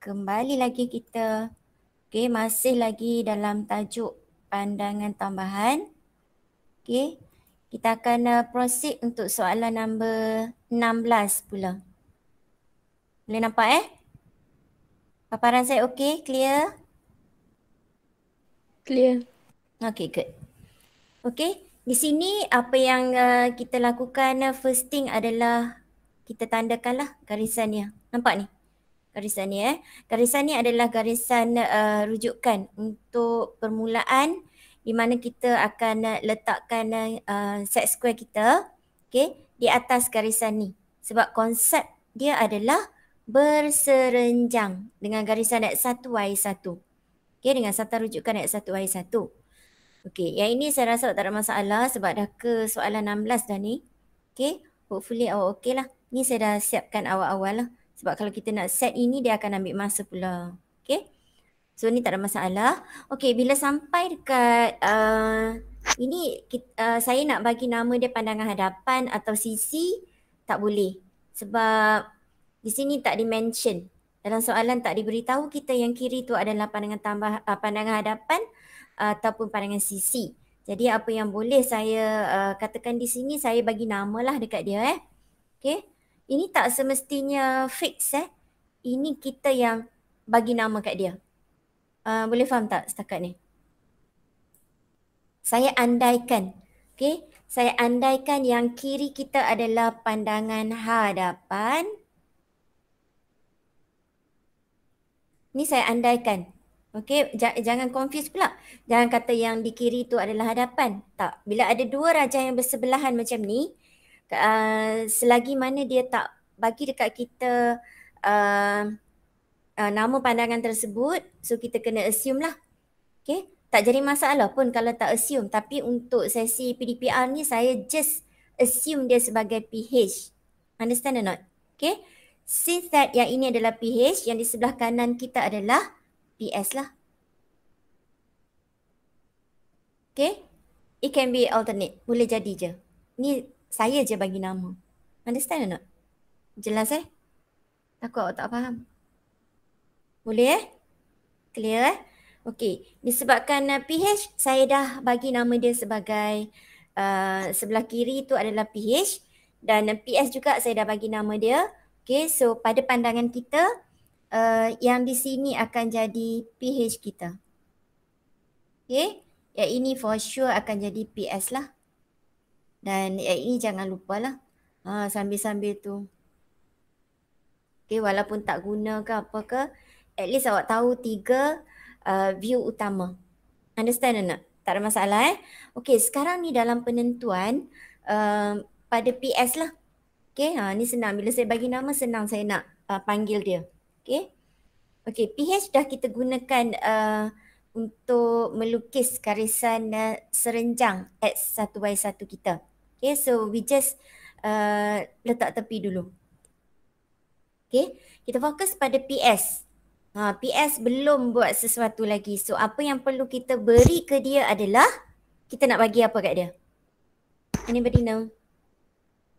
kembali lagi kita. Okey, masih lagi dalam tajuk pandangan tambahan. Okey, kita akan proceed untuk soalan nombor 16 pula. Boleh nampak Paparan saya okey, clear? Clear. Okey, good. Okey, di sini apa yang kita lakukan first thing adalah kita tandakanlah garisannya. Nampak ni? Garisan ni Garisan ni adalah garisan rujukan untuk permulaan di mana kita akan letakkan set square kita di atas garisan ni. Sebab konsep dia adalah berserenjang dengan garisan X1Y1. Dengan satu rujukan X1Y1. Yang ini saya rasa tak ada masalah sebab dah ke soalan 16 dah ni. Hopefully awak okey lah. Ni saya dah siapkan awal-awal lah. Sebab kalau kita nak set ini dia akan ambil masa pula. So ni tak ada masalah. Bila sampai dekat ini saya nak bagi nama dia pandangan hadapan atau sisi, tak boleh. Sebab di sini tak di-mention. Dalam soalan tak diberitahu kita yang kiri tu adalah pandangan hadapan ataupun pandangan sisi. Jadi apa yang boleh saya katakan di sini, saya bagi nama lah dekat dia Ini tak semestinya fix Ini kita yang bagi nama kat dia. Boleh faham tak setakat ni? Saya andaikan. Saya andaikan yang kiri kita adalah pandangan hadapan. Ni saya andaikan. Jangan confuse pula. Jangan kata yang di kiri tu adalah hadapan. Tak. Bila ada dua rajah yang bersebelahan macam ni, selagi mana dia tak bagi dekat kita nama pandangan tersebut, so kita kena assume lah. Tak jadi masalah pun kalau tak assume. Tapi untuk sesi PDPR ni saya just assume dia sebagai PH. Understand or not? Since that yang ini adalah PH, yang di sebelah kanan kita adalah PS lah. It can be alternate. Boleh jadi je. Ni saya je bagi nama. Understand or not? Jelas Takut awak tak faham. Boleh Clear disebabkan PH saya dah bagi nama dia sebagai sebelah kiri tu adalah PH dan PS juga saya dah bagi nama dia. So pada pandangan kita yang di sini akan jadi PH kita. Yang ini for sure akan jadi PS lah. Dan yang ini jangan lupa lah. Sambil-sambil tu. Walaupun tak guna ke apa ke, at least awak tahu 3 view utama. Understand or not? Tak ada masalah sekarang ni dalam penentuan pada PS lah. Ni senang. Bila saya bagi nama senang saya nak panggil dia. PH dah kita gunakan untuk melukis garisan serenjang X1Y1 kita. So we just letak tepi dulu. Kita fokus pada PS. PS belum buat sesuatu lagi. So apa yang perlu kita beri ke dia adalah kita nak bagi apa kat dia? Anybody know?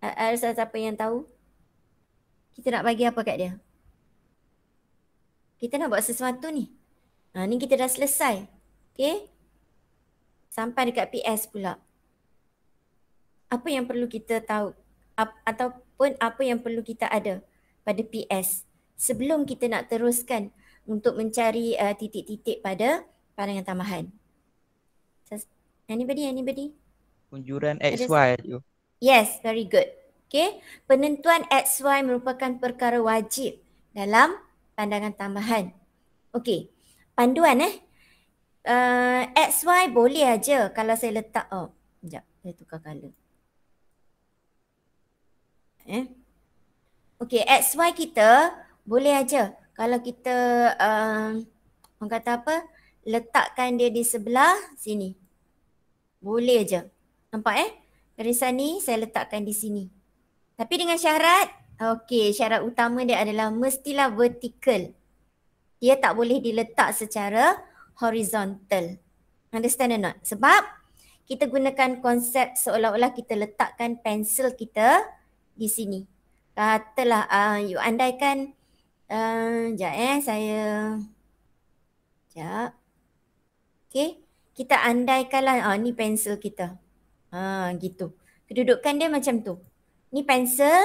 Ada siapa yang tahu? Kita nak bagi apa kat dia? Kita nak buat sesuatu ni. Ni kita dah selesai. Sampai dekat PS pula. Apa yang perlu kita tahu? Ataupun apa yang perlu kita ada pada PS sebelum kita nak teruskan untuk mencari titik-titik pada pandangan tambahan. Anybody? Kunjuran XY tu. Yes, very good. Penentuan XY merupakan perkara wajib dalam pandangan tambahan. Panduan XY boleh aja kalau saya letak sekejap, saya tukar color. XY kita boleh aja kalau kita orang kata apa, letakkan dia di sebelah sini. Boleh je. Nampak garisan ni saya letakkan di sini. Tapi dengan syarat, syarat utama dia adalah mestilah vertical. Dia tak boleh diletak secara horizontal. Understand or not? Sebab kita gunakan konsep seolah-olah kita letakkan pensel kita di sini. Katalah you andaikan Sekejap saya. Sekejap. Okay. Kita andaikanlah, ni pensel kita. Gitu. Kedudukan dia macam tu. Ni pensel.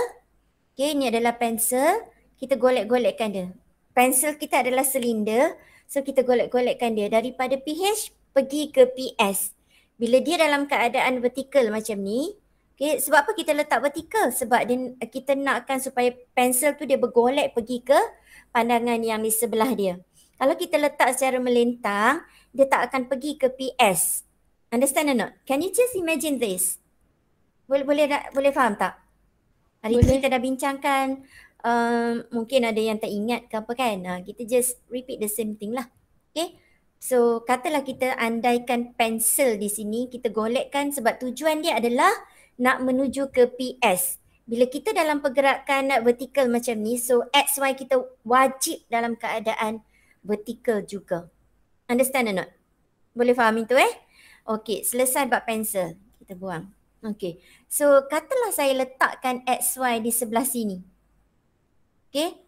Okay, ni adalah pensel. Kita golek-golekkan dia. Pensel kita adalah silinder. So kita golek-golekkan dia. Daripada pH pergi ke PS. Bila dia dalam keadaan vertikal macam ni. Okay, sebab apa kita letak vertikal? Sebab kita nakkan supaya pensel tu dia bergolek pergi ke pandangan yang di sebelah dia. Kalau kita letak secara melintang, dia tak akan pergi ke PS. Understand or not? Can you just imagine this? Boleh faham tak? Hari tu kita dah bincangkan, mungkin ada yang tak ingat ke apa kan. Kita just repeat the same thing lah. Okay. So katalah kita andaikan pensel di sini, kita golekkan sebab tujuan dia adalah nak menuju ke PS. Bila kita dalam pergerakan vertikal macam ni, so XY kita wajib dalam keadaan vertikal juga. Understand or not? Boleh faham itu Okay, selesai bab pensel. Kita buang. Okay, so katalah saya letakkan XY di sebelah sini. Okay,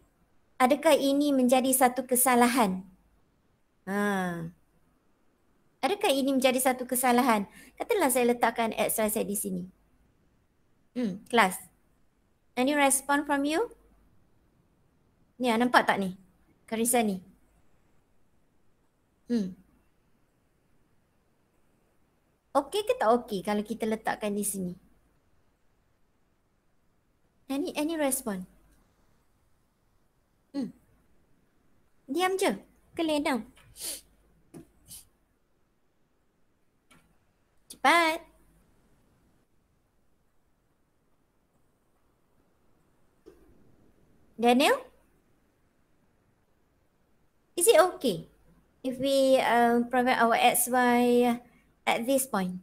adakah ini menjadi satu kesalahan? Adakah ini menjadi satu kesalahan? Katalah saya letakkan XY saya di sini. Kelas. Any response from you? Ni nampak tak ni? Garisan ni. Okey ke tak okey kalau kita letakkan di sini? Any respon? Diam je. Ke lay down? Cepat. Daniel? Is it okay if we provide our XY at this point?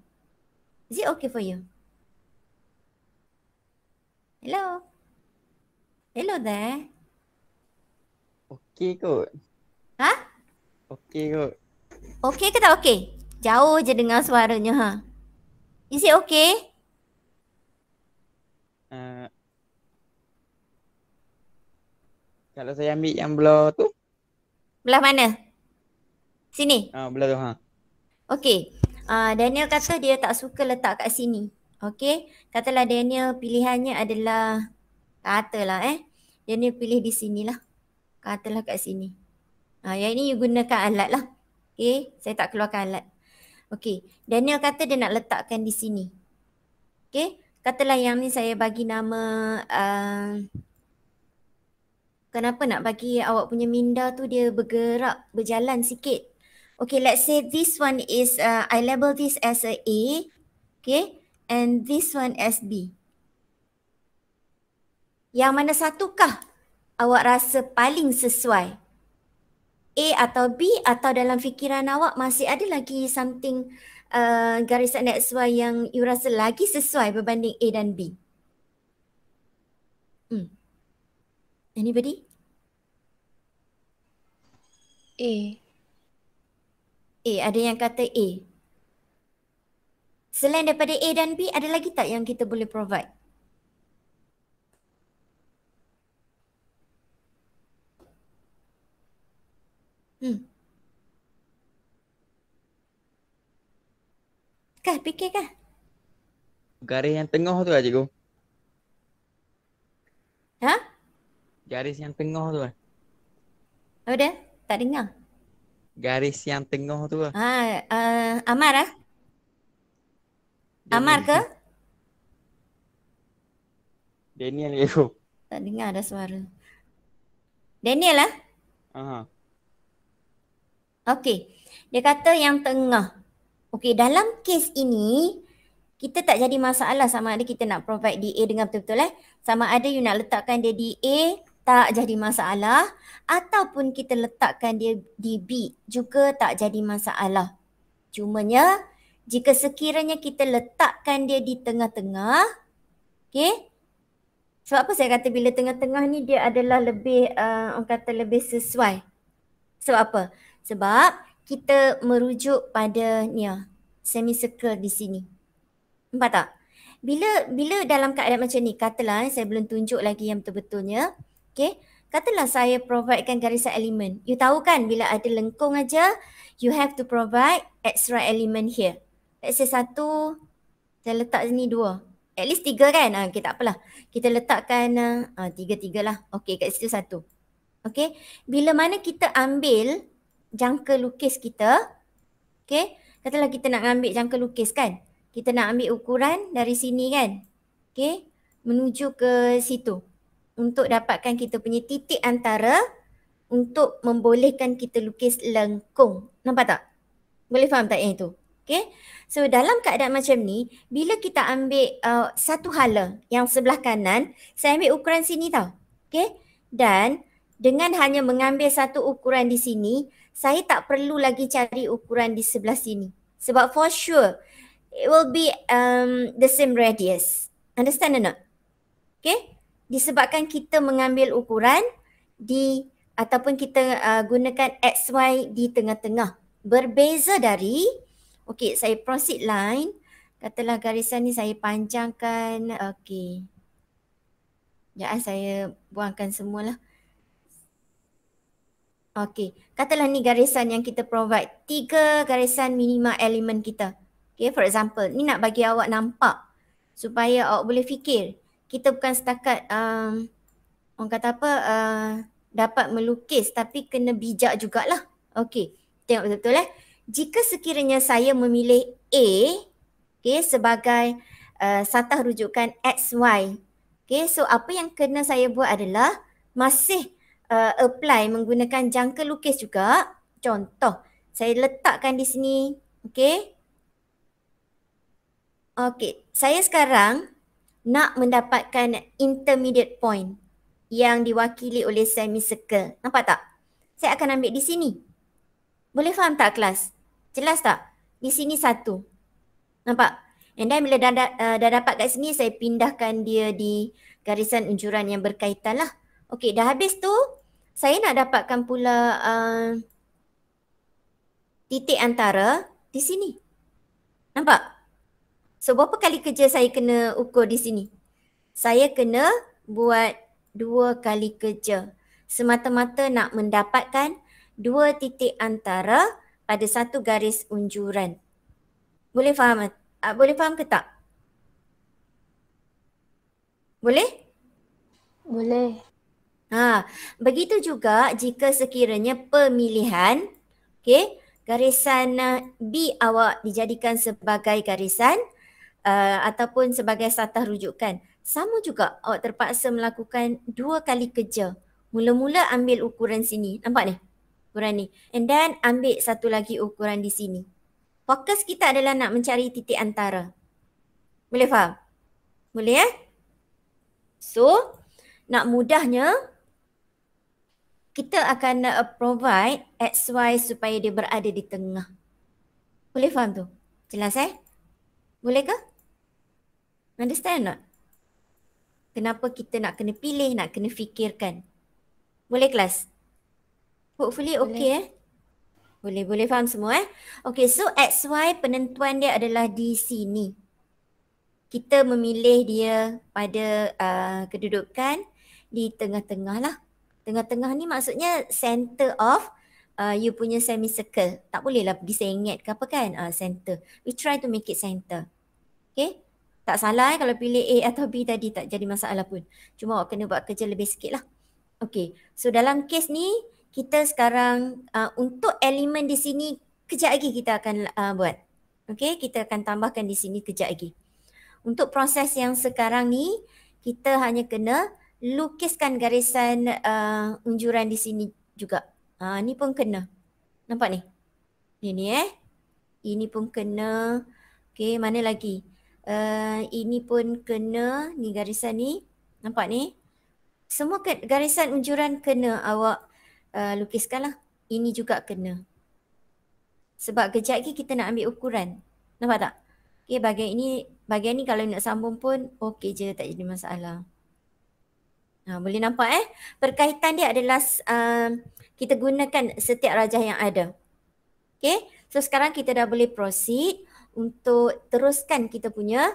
Is it okay for you? Hello? Hello there? Okey kot. Okey kot. Okey ke tak okey? Jauh je dengar suaranya Is it okay? Kalau saya ambil yang belah tu. Belah mana? Sini? Belah tu Okey. Daniel kata dia tak suka letak kat sini. Okey. Katalah Daniel pilihannya adalah, katalah Daniel pilih di sinilah. Katalah kat sini. Yang ini you gunakan alat lah. Okey. Saya tak keluarkan alat. Okey. Daniel kata dia nak letakkan di sini. Okey. Katalah yang ni saya bagi nama, kenapa nak bagi awak punya minda tu dia bergerak, berjalan sikit. Okay, let's say this one is, I label this as a A. Okay, and this one as B. Yang mana satukah awak rasa paling sesuai? A atau B, atau dalam fikiran awak masih ada lagi something garisan XY yang you rasa lagi sesuai berbanding A dan B? Anybody? A. Ada yang kata A. Selain daripada A dan B, ada lagi tak yang kita boleh provide? Fikir kah? Garis yang tengah tu lah cikgu. Garis yang tengah tu lah. Apa dia? Tak dengar. Garis yang tengah tu lah. Amar Amar ke? Daniel cikgu. Tak dengar ada suara. Daniel lah? Okey. Dia kata yang tengah. Okey, dalam kes ini, kita tak jadi masalah sama ada kita nak provide di A dengan betul-betul Sama ada you nak letakkan dia di A, tak jadi masalah. Ataupun kita letakkan dia di B, juga tak jadi masalah. Cumanya, jika sekiranya kita letakkan dia di tengah-tengah, okey. Sebab apa saya kata bila tengah-tengah ni dia adalah lebih, orang kata lebih sesuai. Sebab apa? Sebab kita merujuk pada ni semicircle di sini. Nampak tak? Bila dalam keadaan macam ni, katalah saya belum tunjuk lagi yang betul-betulnya. Okay? Katalah saya providekan garisan elemen. You tahu kan bila ada lengkung aja, you have to provide extra element here. Let's say 1, saya letak sini 2. At least 3 kan? Okay, tak apalah. Kita letakkan 3 lah. Okay, kat situ 1. Okay, bila mana kita ambil jangka lukis kita, okay, katalah kita nak ambil jangka lukis kan? Kita nak ambil ukuran dari sini kan? Okay, menuju ke situ. Untuk dapatkan kita punya titik antara untuk membolehkan kita lukis lengkung. Nampak tak? Boleh faham tak yang itu? Okay. So dalam keadaan macam ni, bila kita ambil satu hala yang sebelah kanan, saya ambil ukuran sini tau. Okay. Dan dengan hanya mengambil satu ukuran di sini, saya tak perlu lagi cari ukuran di sebelah sini. Sebab for sure, it will be the same radius. Understand or not? Okay. Disebabkan kita mengambil ukuran ataupun kita gunakan XY di tengah-tengah. Berbeza dari, okay, saya proceed line. Katalah garisan ni saya panjangkan, okay. Sekejap saya buangkan semualah. Okay, katalah ni garisan yang kita provide. 3 garisan minima elemen kita. Okay, for example, ni nak bagi awak nampak supaya awak boleh fikir. Kita bukan setakat orang kata apa, dapat melukis tapi kena bijak jugalah. Okey, tengok betul-betul Jika sekiranya saya memilih A, okay, sebagai satah rujukan XY. Okay, so apa yang kena saya buat adalah masih apply menggunakan jangka lukis juga. Contoh, saya letakkan di sini. Okay. Okay, saya sekarang nak mendapatkan intermediate point yang diwakili oleh semicircle. Nampak tak? Saya akan ambil di sini. Boleh faham tak kelas? Jelas tak? Di sini 1. Nampak? And then bila dah dapat kat sini, saya pindahkan dia di garisan unjuran yang berkaitan lah. Okey, dah habis tu, saya nak dapatkan pula titik antara di sini. Nampak? So, berapa kali kerja saya kena ukur di sini? Saya kena buat 2 kali kerja. Semata-mata nak mendapatkan 2 titik antara pada satu garis unjuran. Boleh faham? Boleh faham ke tak? Boleh? Boleh. Begitu juga jika sekiranya pemilihan, okay, garisan B awak dijadikan sebagai garisan ataupun sebagai satah rujukan. Sama juga awak terpaksa melakukan 2 kali kerja. Mula-mula ambil ukuran sini. Nampak ni? Ukuran ni. And then ambil satu lagi ukuran di sini. Fokus kita adalah nak mencari titik antara. Boleh faham? Boleh So, nak mudahnya, kita akan provide XY supaya dia berada di tengah. Boleh faham tu? Jelas Boleh ke? Understand tak? Kenapa kita nak kena pilih, nak kena fikirkan. Boleh kelas? Hopefully okay Boleh faham semua Okay, so XY penentuan dia adalah di sini. Kita memilih dia pada kedudukan di tengah-tengah lah. Tengah-tengah ni maksudnya center of you punya semicircle. Tak bolehlah pergi sengit ke apa kan? Center. We try to make it center. Okay? Tak salah kalau pilih A atau B tadi, tak jadi masalah pun. Cuma awak kena buat kerja lebih sikit lah. Okay, so dalam kes ni kita sekarang untuk elemen di sini kejap lagi kita akan buat. Okay, kita akan tambahkan di sini kejap lagi. Untuk proses yang sekarang ni kita hanya kena lukiskan garisan unjuran di sini juga. Ni pun kena. Nampak ni? Ni Ini pun kena. Okay, mana lagi? Ini pun kena, ni garisan ni, nampak ni? Semua garisan unjuran kena awak lukiskan lah. Ini juga kena. Sebab kejap lagi kita nak ambil ukuran. Nampak tak? Okay, bahagian ni kalau nak sambung pun okey je, tak jadi masalah. Boleh nampak perkaitan dia adalah kita gunakan setiap rajah yang ada. Okay, so sekarang kita dah boleh proceed untuk teruskan kita punya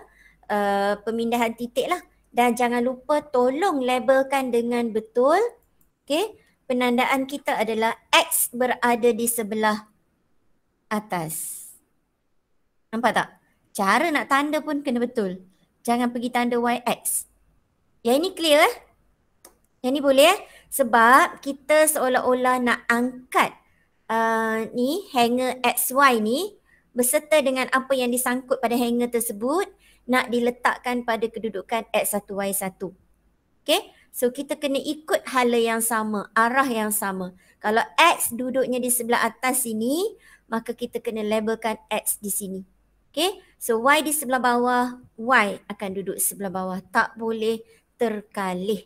pemindahan titik lah. Dan jangan lupa tolong labelkan dengan betul Okay, penandaan kita adalah X berada di sebelah atas. Nampak tak? Cara nak tanda pun kena betul. Jangan pergi tanda YX. Yang ini clear Yang ni boleh Sebab kita seolah-olah nak angkat ni hanger XY ni beserta dengan apa yang disangkut pada hanger tersebut nak diletakkan pada kedudukan X1, Y1. Okay? So kita kena ikut hala yang sama, arah yang sama. Kalau X duduknya di sebelah atas sini, maka kita kena labelkan X di sini. Okay? So Y di sebelah bawah, Y akan duduk sebelah bawah. Tak boleh terkalih.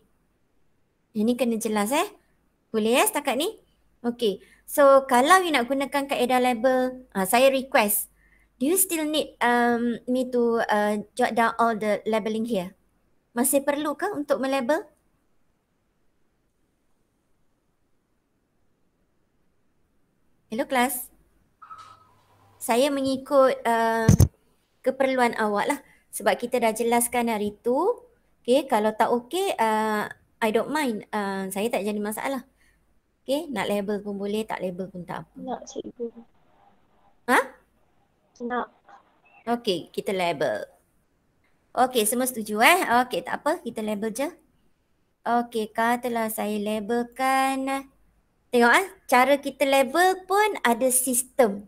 Ini kena jelas Boleh setakat ni? Okay. So kalau you nak gunakan kaedah label, saya request, do you still need me to jot down all the labeling here? Masih perlu ke untuk melabel? Hello kelas. Saya mengikut keperluan awak lah. Sebab kita dah jelaskan hari tu. Okay, kalau tak okay, I don't mind. Saya tak jadi masalah. Okay, nak label pun boleh, tak label pun tak apa. Nak cikgu. Ha? Nak. Okay, kita label. Okay, semua setuju Okay, tak apa, kita label je. Okay, katalah saya labelkan. Tengok cara kita label pun ada sistem.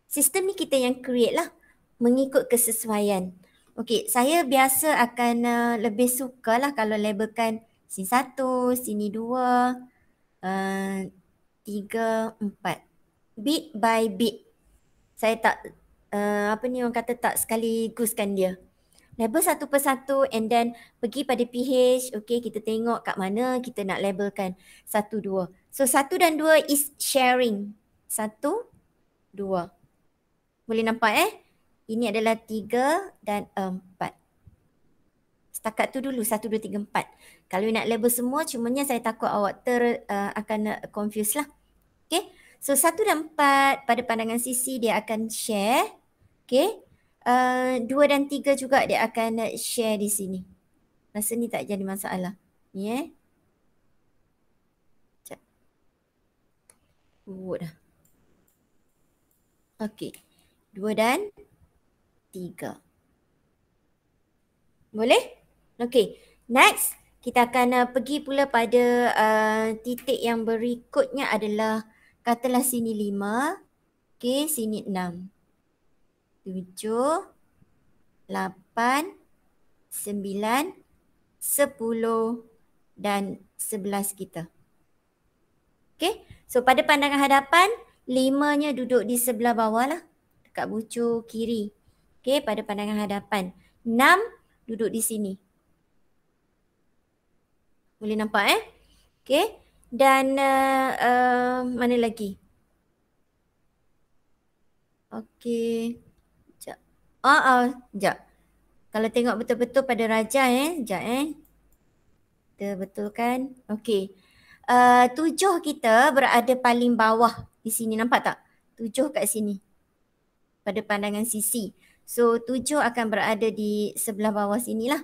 Sistem ni kita yang create lah. Mengikut kesesuaian. Okay, saya biasa akan lebih suka lah kalau labelkan sini 1, sini 2, 3, 4. Bit by bit. Saya tak, apa ni orang kata, tak sekaliguskan dia. Label satu persatu and then pergi pada PH. Okay, kita tengok kat mana kita nak labelkan 1, 2. So 1 dan 2 is sharing. 1, 2. Boleh nampak Ini adalah 3 dan 4. Setakat tu dulu 1, 2, 3, 4. Kalau nak label semua, cumanya saya takut awak akan confuse lah. Okay. So 1 dan 4 pada pandangan sisi dia akan share. Okay. 2 dan 3 juga dia akan share di sini. Rasa ni tak jadi masalah. Ni Sekejap. Dah. Okay. 2 dan 3. Boleh? Okay. Next, kita akan pergi pula pada titik yang berikutnya adalah katalah sini 5. Okay, sini 6. 7, 8, 9, 10 dan 11 kita. Okay, so pada pandangan hadapan, 5-nya duduk di sebelah bawah lah. Dekat bucu kiri. Okay, pada pandangan hadapan. 6 duduk di sini. Boleh nampak Okay, dan mana lagi? Okay. Sekejap. Kalau tengok betul-betul pada Raja sekejap Kita betulkan. Okay. 7 kita berada paling bawah di sini. Nampak tak? 7 kat sini. Pada pandangan sisi. So 7 akan berada di sebelah bawah sinilah.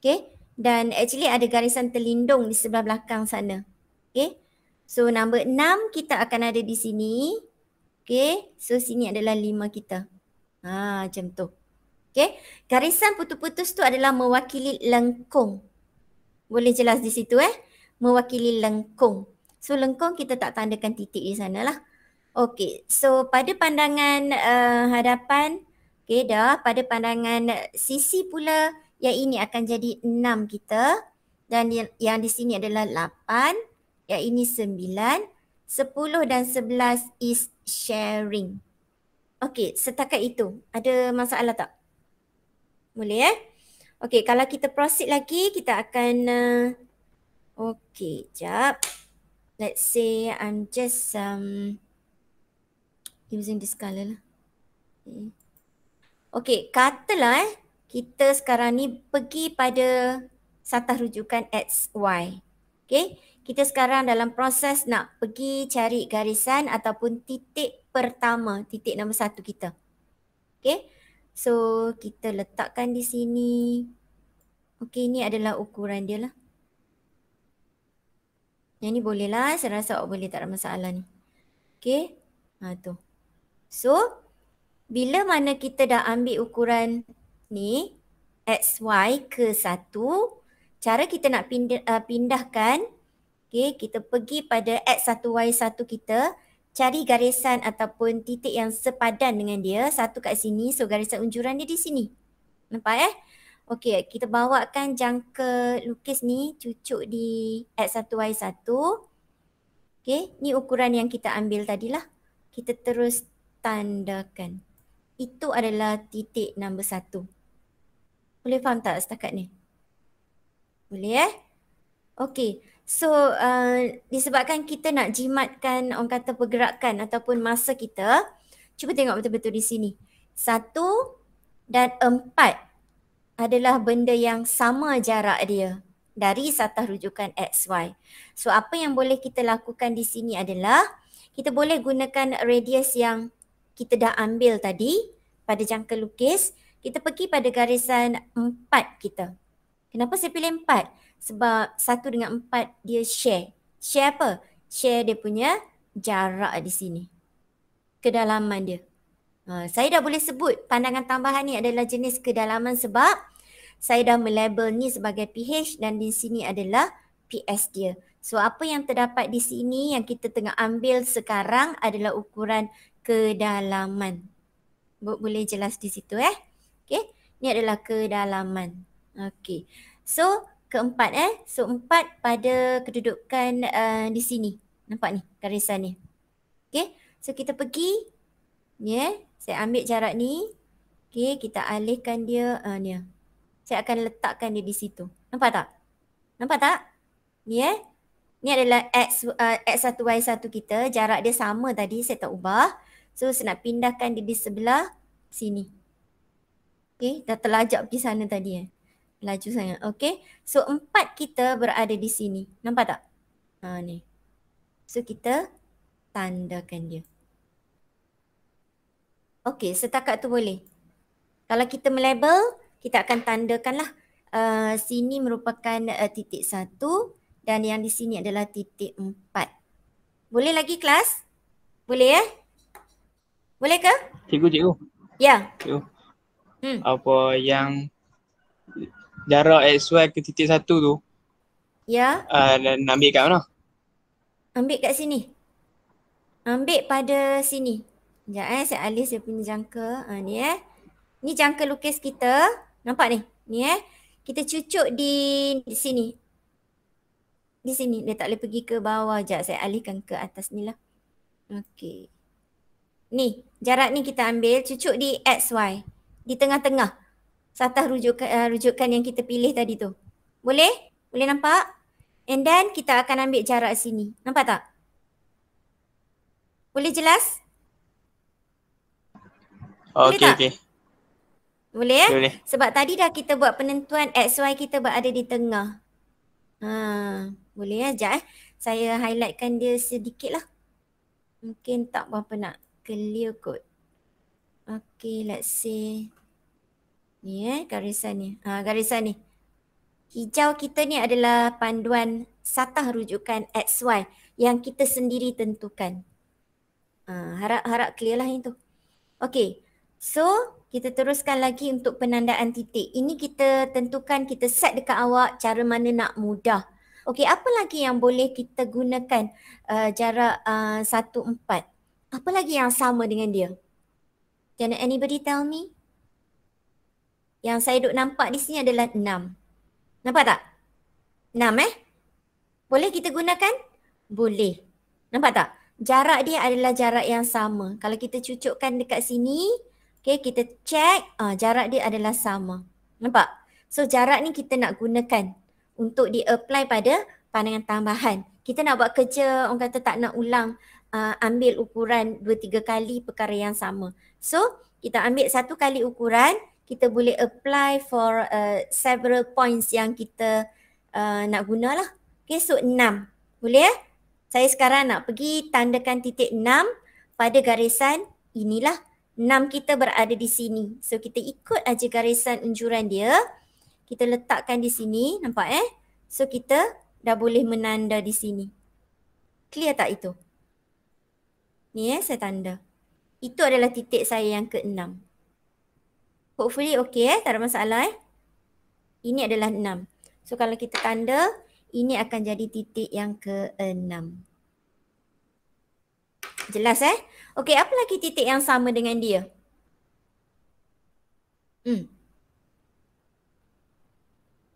Okay. Dan actually ada garisan terlindung di sebelah belakang sana. Okay. So nombor 6 kita akan ada di sini. Okay. So sini adalah 5 kita. Macam tu. Okay. Garisan putus-putus tu adalah mewakili lengkung. Boleh jelas di situ mewakili lengkung. So lengkung kita tak tandakan titik di sana lah. Okay. So pada pandangan hadapan. Okay dah. Pada pandangan sisi pula. Yang ini akan jadi 6 kita. Dan yang di sini adalah 8. Yang ini 9. 10 dan 11 is sharing. Okay, setakat itu. Ada masalah tak? Boleh Okay, kalau kita proceed lagi, kita akan okay, jap. Let's say I'm just using this color lah. Okay, katalah kita sekarang ni pergi pada satah rujukan XY. Okay, kita sekarang dalam proses nak pergi cari garisan ataupun titik pertama, titik nombor 1 kita. Okay, so kita letakkan di sini. Okay, ini adalah ukuran dia lah. Yang ni boleh lah. Saya rasa awak boleh, tak ada masalah ni. Okay. Tu. So, bila mana kita dah ambil ukuran ni, XY ke 1, cara kita nak pindahkan, okay, kita pergi pada X1Y1 kita, cari garisan ataupun titik yang sepadan dengan dia, satu kat sini, so garisan unjuran dia di sini. Nampak Okey, kita bawakan jangka lukis ni cucuk di X1Y1. Okey, ni ukuran yang kita ambil tadilah. Kita terus tandakan. Itu adalah titik nombor 1. Boleh faham tak setakat ni? Boleh Okey, so disebabkan kita nak jimatkan orang kata pergerakan ataupun masa kita, cuba tengok betul-betul di sini. 1 dan 4 adalah benda yang sama jarak dia dari satah rujukan XY. So apa yang boleh kita lakukan di sini adalah kita boleh gunakan radius yang kita dah ambil tadi pada jangka lukis. Kita pergi pada garisan 4 kita. Kenapa saya pilih 4? Sebab 1 dengan 4 dia share. Share apa? Share dia punya jarak di sini. Kedalaman dia. Saya dah boleh sebut pandangan tambahan ni adalah jenis kedalaman sebab saya dah melabel ni sebagai pH dan di sini adalah PS dia. So apa yang terdapat di sini yang kita tengah ambil sekarang adalah ukuran kedalaman. Boleh jelas di situ Okay. Ni adalah kedalaman. Okay. So keempat So 4 pada kedudukan di sini. Nampak ni garisan ni. Okay. So kita pergi. Ni saya ambil jarak ni. Okay. Kita alihkan dia. Ni saya akan letakkan dia di situ. Nampak tak? Nampak tak? Ni Ni adalah X1Y1 kita. Jarak dia sama tadi. Saya tak ubah. So saya nak pindahkan dia di sebelah sini. Okay. Dah terlajak pergi sana tadi Laju sangat. Okay. So 4 kita berada di sini. Nampak tak? Ni. So kita tandakan dia. Okay. Setakat tu boleh. Kalau kita melabel, kita akan tandakan lah. Sini merupakan titik 1 dan yang di sini adalah titik 4. Boleh lagi kelas? Boleh Boleh ke? Cikgu. Ya. Cikgu. Apa yang jarak XY ke titik 1 tu? Ya. Dan ambil kat mana? Ambil kat sini. Ambil pada sini. Sekejap saya alih saya punya jangka. Ni Ni jangka lukis kita. Nampak ni? Ni kita cucuk di sini. Di sini. Dia tak boleh pergi ke bawah. Sekejap saya alihkan ke atas ni lah. Okey. Ni. Jarak ni kita ambil. Cucuk di XY. Di tengah-tengah. Satah rujukan yang kita pilih tadi tu. Boleh? Boleh nampak? And then kita akan ambil jarak sini. Nampak tak? Boleh jelas? Okey. Boleh Boleh. Sebab tadi dah kita buat penentuan XY kita berada di tengah. Boleh sekejap Saya highlightkan dia sedikit lah. Mungkin tak berapa nak clear kot. Okay, let's see. Ni garisan ni. Garisan ni. Hijau kita ni adalah panduan satah rujukan XY yang kita sendiri tentukan. Harap clear lah yang tu. Okay. So, kita teruskan lagi untuk penandaan titik. Ini kita tentukan, kita set dekat awak cara mana nak mudah. Okey, apa lagi yang boleh kita gunakan jarak 1, 4? Apa lagi yang sama dengan dia? Can anybody tell me? Yang saya duk nampak di sini adalah 6. Nampak tak? 6 Boleh kita gunakan? Boleh. Nampak tak? Jarak dia adalah jarak yang sama. Kalau kita cucukkan dekat sini, okay, kita check, jarak dia adalah sama. Nampak? So jarak ni kita nak gunakan untuk di-apply pada pandangan tambahan. Kita nak buat kerja, orang kata tak nak ulang, ambil ukuran 2-3 kali perkara yang sama. So kita ambil 1 kali ukuran, kita boleh apply for several points yang kita nak guna lah. Okay, so 6. Boleh Saya sekarang nak pergi tandakan titik 6 pada garisan inilah. 6 kita berada di sini. So kita ikut aja garisan unjuran dia. Kita letakkan di sini. Nampak So kita dah boleh menanda di sini. Clear tak itu? Ni saya tanda. Itu adalah titik saya yang ke-6. Hopefully okay tak ada masalah Ini adalah 6. So kalau kita tanda, ini akan jadi titik yang ke-6. Jelas Okey, apa lagi titik yang sama dengan dia?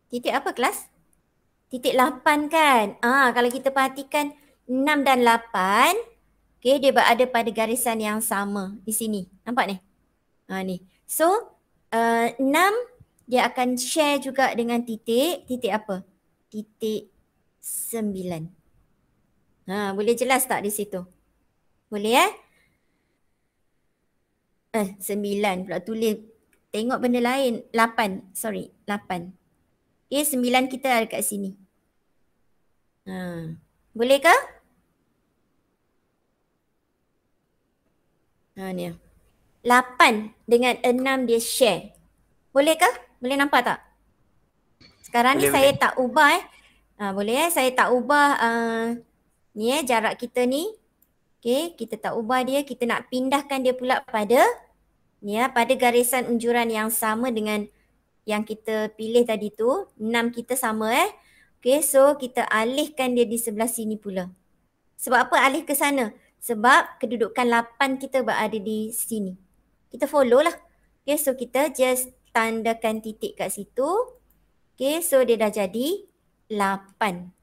Titik apa kelas? Titik 8 kan? Kalau kita perhatikan 6 dan 8, okay, dia berada pada garisan yang sama di sini. Nampak ni? Ni. So, 6 dia akan share juga dengan titik apa? Titik 9. Boleh jelas tak di situ? Boleh 9 pula tulis. Tengok benda lain. 8. Sorry, 8. Okay, 9 kita ada kat sini. Boleh ke? Ni. 8 dengan 6 dia share. Boleh ke? Boleh nampak tak? Sekarang ni saya tak ubah boleh saya tak ubah ni jarak kita ni. Okay, kita tak ubah dia. Kita nak pindahkan dia pula pada ni pada garisan unjuran yang sama dengan yang kita pilih tadi tu. 6 kita sama Okay, so kita alihkan dia di sebelah sini pula. Sebab apa alih ke sana? Sebab kedudukan 8 kita berada di sini. Kita follow lah. Okay, so kita just tandakan titik kat situ. Okay, so dia dah jadi 8.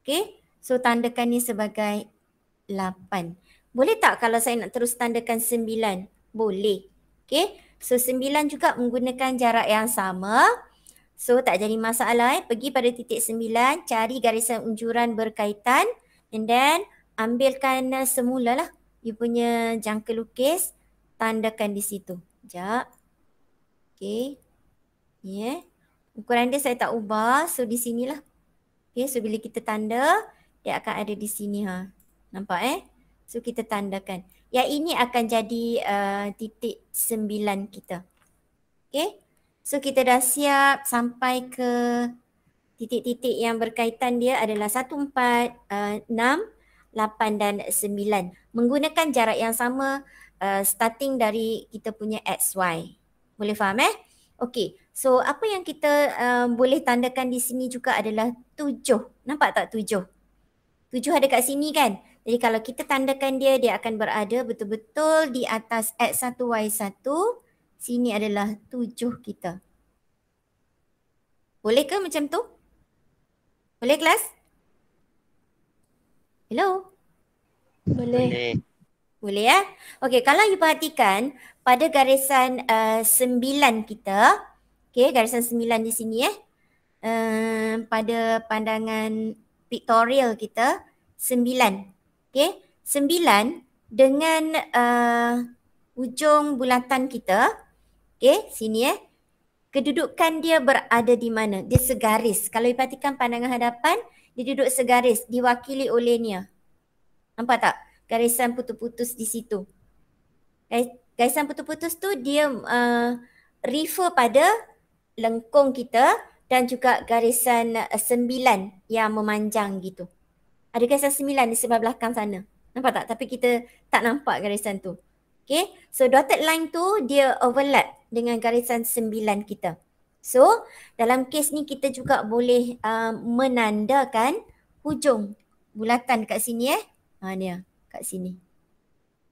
Okay, so tandakan ni sebagai 8. Boleh tak kalau saya nak terus tandakan 9? Boleh. Okay, so 9 juga menggunakan jarak yang sama. So tak jadi masalah Pergi pada titik 9, cari garisan unjuran berkaitan and then ambilkan semula lah you punya jangka lukis, tandakan di situ. Sekejap. Okay. Ni ukuran dia saya tak ubah, so di sinilah. Okay, so bila kita tanda, dia akan ada di sini Nampak So kita tandakan. Yang ini akan jadi titik 9 kita. Okay. So kita dah siap sampai ke titik-titik yang berkaitan dia adalah 1, 4, 6, 8 dan 9. Menggunakan jarak yang sama starting dari kita punya XY. Boleh faham Okey. So apa yang kita boleh tandakan di sini juga adalah 7. Nampak tak 7? 7 ada kat sini kan? Jadi kalau kita tandakan dia, dia akan berada betul-betul di atas X1, Y1. Sini adalah 7 kita. Boleh ke macam tu? Boleh kelas? Hello? Boleh. Boleh Okey, kalau you perhatikan pada garisan 9 kita. Okay, garisan 9 di sini pada pandangan pictorial kita 9. Okay, 9 dengan ujung bulatan kita. Okay, sini kedudukan dia berada di mana? Dia segaris. Kalau perhatikan pandangan hadapan, dia duduk segaris, diwakili oleh ni. Nampak tak? Garisan putus-putus di situ. Garisan putus-putus tu dia refer pada lengkung kita dan juga garisan 9 yang memanjang gitu. Ada garisan 9 di sebelah belakang sana. Nampak tak? Tapi kita tak nampak garisan tu. Okay, so dotted line tu dia overlap dengan garisan 9 kita. So dalam kes ni kita juga boleh menandakan hujung bulatan kat sini ni kat sini.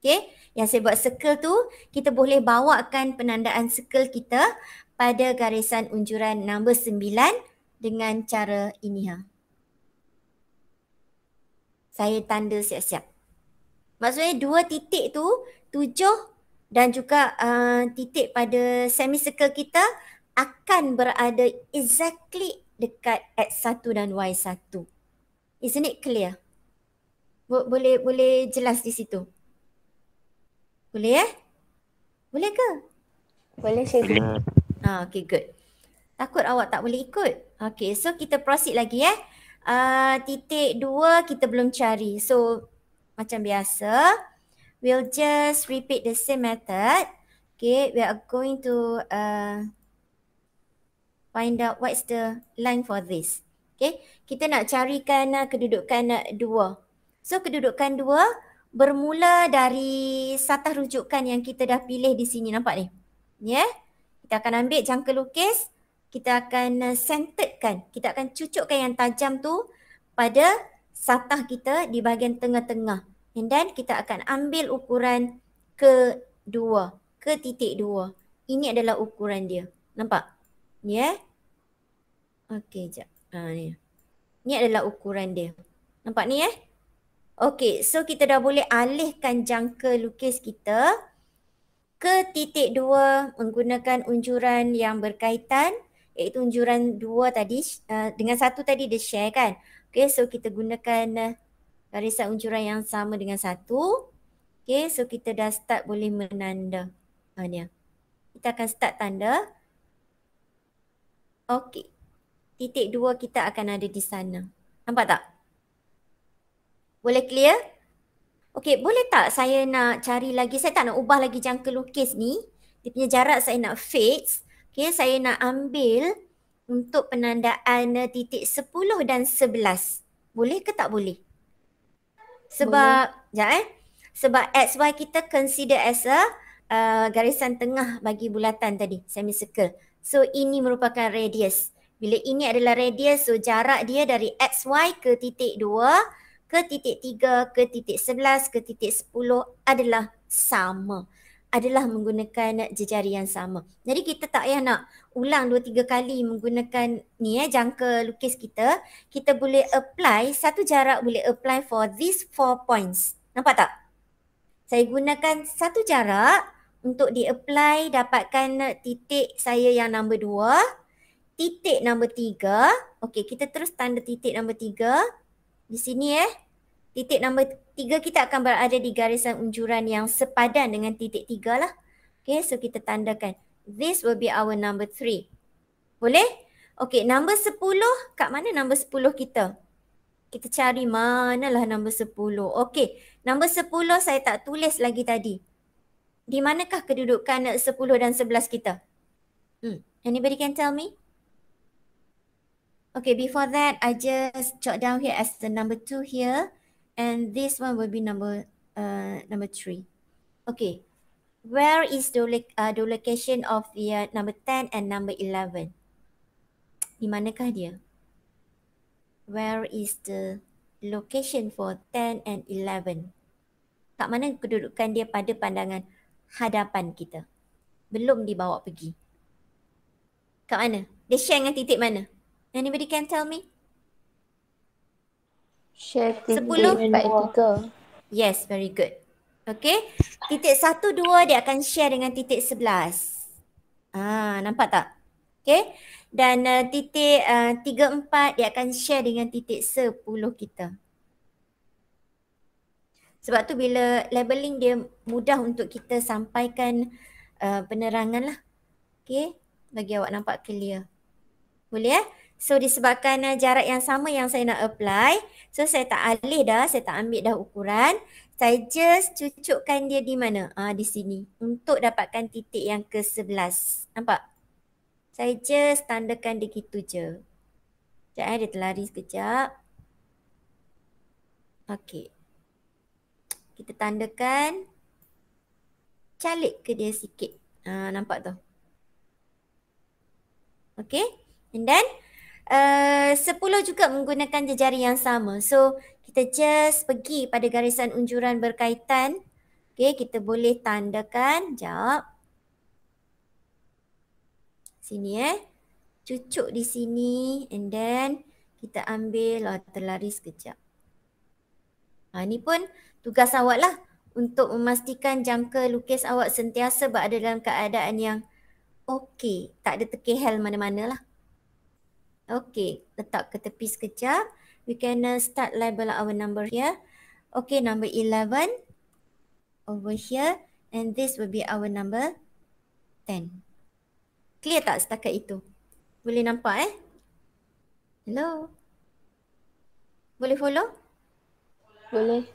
Okay, yang saya buat circle tu kita boleh bawakan penandaan circle kita pada garisan unjuran nombor 9 dengan cara ini Saya tanda siap-siap. Maksudnya dua titik tu 7 dan juga titik pada semicircle kita akan berada exactly dekat X1 dan Y1. Isn't it clear? Boleh jelas di situ? Boleh Boleh ke? Boleh Cikgu. Okay, good. Takut awak tak boleh ikut. Okay, so kita proceed lagi titik 2 kita belum cari. So macam biasa, we'll just repeat the same method. Okay, we are going to find out what's the line for this. Okay, kita nak carikan kedudukan 2. So kedudukan 2 bermula dari satah rujukan yang kita dah pilih di sini, nampak ni? Ya. Yeah? Kita akan ambil jangka lukis, kita akan centeredkan, kita akan cucukkan yang tajam tu pada satah kita di bahagian tengah-tengah. And then kita akan ambil ukuran kedua, ke titik 2. Ini adalah ukuran dia. Nampak? Ni Okey, jap. Ni. Ni adalah ukuran dia. Nampak ni Okey, so kita dah boleh alihkan jangka lukis kita ke titik 2 menggunakan unjuran yang berkaitan, iaitu unjuran 2 tadi dengan 1 tadi dia share kan. Okey, so kita gunakan garisan unjuran yang sama dengan 1. Okey, so kita dah start boleh menanda. Ni. Kita akan start tanda. Okey. Titik 2 kita akan ada di sana. Nampak tak? Boleh clear? Okey, boleh tak saya nak cari lagi, saya tak nak ubah lagi jangka lukis ni. Dia punya jarak saya nak fix. Okey, saya nak ambil untuk penandaan titik 10 dan 11. Boleh ke tak boleh? Sebab, sebab XY kita consider as a garisan tengah bagi bulatan tadi, semicircle. So ini merupakan radius. Bila ini adalah radius, so jarak dia dari XY ke titik 2, ke titik 3, ke titik 11, ke titik 10 adalah sama. Adalah menggunakan jejari yang sama. Jadi kita tak payah nak ulang 2-3 kali menggunakan ni jangka lukis kita. Kita boleh apply, satu jarak boleh apply for these 4 points. Nampak tak? Saya gunakan satu jarak untuk di-apply dapatkan titik saya yang nombor 2. Titik nombor 3. Okey, kita terus tanda titik nombor 3. Di sini titik nombor 3 kita akan berada di garisan unjuran yang sepadan dengan titik 3 lah. Okay, so kita tandakan. This will be our number 3. Boleh? Okay, nombor 10. Kat mana nombor 10 kita? Kita cari manalah nombor 10. Okay, nombor 10 saya tak tulis lagi tadi. Di manakah kedudukan 10 dan 11 kita? Anybody can tell me? Okay, before that, I just jot down here as the number 2 here. And this one will be number 3. Okay, where is the location of the number 10 and number 11? Di manakah dia? Where is the location for 10 and 11? Kat mana kedudukan dia pada pandangan hadapan kita? Belum dibawa pergi. Kat mana? Dia share dengan titik mana? Anybody can tell me? Share titik 10? 4-3. Yes, very good. Okay. Titik 1, 2 dia akan share dengan titik 11. Nampak tak? Okay. Dan titik 3, 4 dia akan share dengan titik 10 kita. Sebab tu bila labeling dia mudah untuk kita sampaikan penerangan lah. Okay. Bagi awak nampak clear. Boleh So disebabkan jarak yang sama yang saya nak apply, so saya tak alih dah, saya tak ambil dah ukuran. Saya just cucukkan dia di mana? Di sini. Untuk dapatkan titik yang ke-11. Nampak? Saya just tandakan dia gitu je. Sekejap dia terlari sekejap. Okey. Kita tandakan. Calik ke dia sikit. Nampak tu? Okey. And then 10 juga menggunakan jejari yang sama. So kita just pergi pada garisan unjuran berkaitan. Okay, kita boleh tandakan. Sekejap. Sini cucuk di sini. And then kita ambil. Terlari sekejap. Ni pun tugas awak lah. Untuk memastikan jangka lukis awak sentiasa berada dalam keadaan yang okey. Tak ada terkehel mana-mana lah. Okay, letak ke tepi sekejap. We can start label our number here. Okay, number 11 over here. And this will be our number 10. Clear tak setakat itu? Boleh nampak Hello? Boleh follow? Boleh.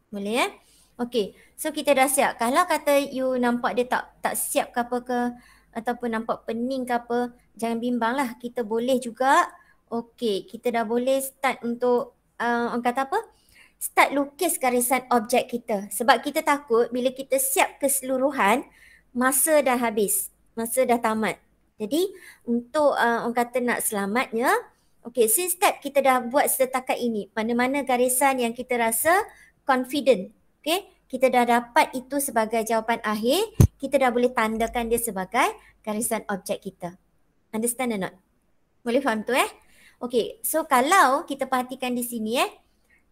Boleh Okay, so kita dah siap. Kalau kata you nampak dia tak siap ke apa ke, ataupun nampak pening ke apa, jangan bimbang lah. Kita boleh juga, okay, kita dah boleh start untuk, orang kata apa? start lukis garisan objek kita. Sebab kita takut bila kita siap keseluruhan, masa dah habis. Masa dah tamat. Jadi untuk orang kata nak selamatnya, okay, since step kita dah buat setakat ini, mana-mana garisan yang kita rasa confident, okay, kita dah dapat itu sebagai jawapan akhir, kita dah boleh tandakan dia sebagai garisan objek kita. Understand or not? Boleh faham tu Okay, so kalau kita perhatikan di sini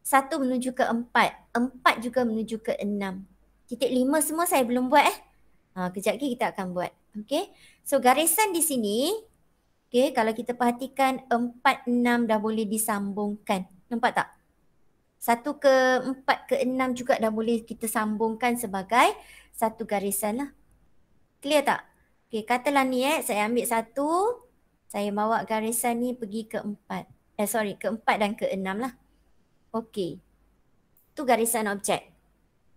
1 menuju ke 4, 4 juga menuju ke 6. Titik 5 semua saya belum buat kejap lagi kita akan buat. Okay, so garisan di sini, okay, kalau kita perhatikan 4, 6 dah boleh disambungkan. Nampak tak? 1 ke 4 ke 6 juga dah boleh kita sambungkan sebagai satu garisan lah. Clear tak? Okay, katalah ni saya ambil 1, saya bawa garisan ni pergi ke 4. Ke 4 dan ke 6 lah. Okay. Tu garisan objek.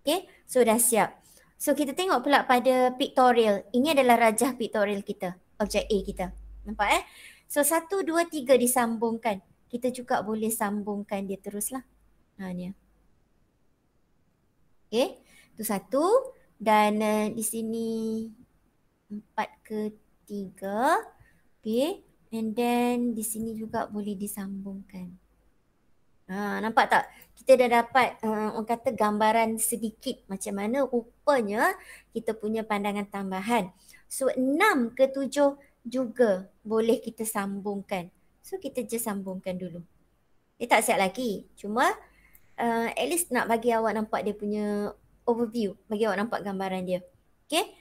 Okay, so dah siap. So kita tengok pula pada pictorial. Ini adalah rajah pictorial kita. Objek A kita. Nampak So 1, 2, 3 disambungkan. Kita juga boleh sambungkan dia teruslah. Ni. Okay, tu 1. Dan di sini 4 ke 3. Okay, and then di sini juga boleh disambungkan. Nampak tak? Kita dah dapat orang kata gambaran sedikit macam mana rupanya kita punya pandangan tambahan. So 6 ke 7 juga boleh kita sambungkan. So kita je sambungkan dulu. Dia tak siap lagi. Cuma at least nak bagi awak nampak dia punya overview. Bagi awak nampak gambaran dia. Okay.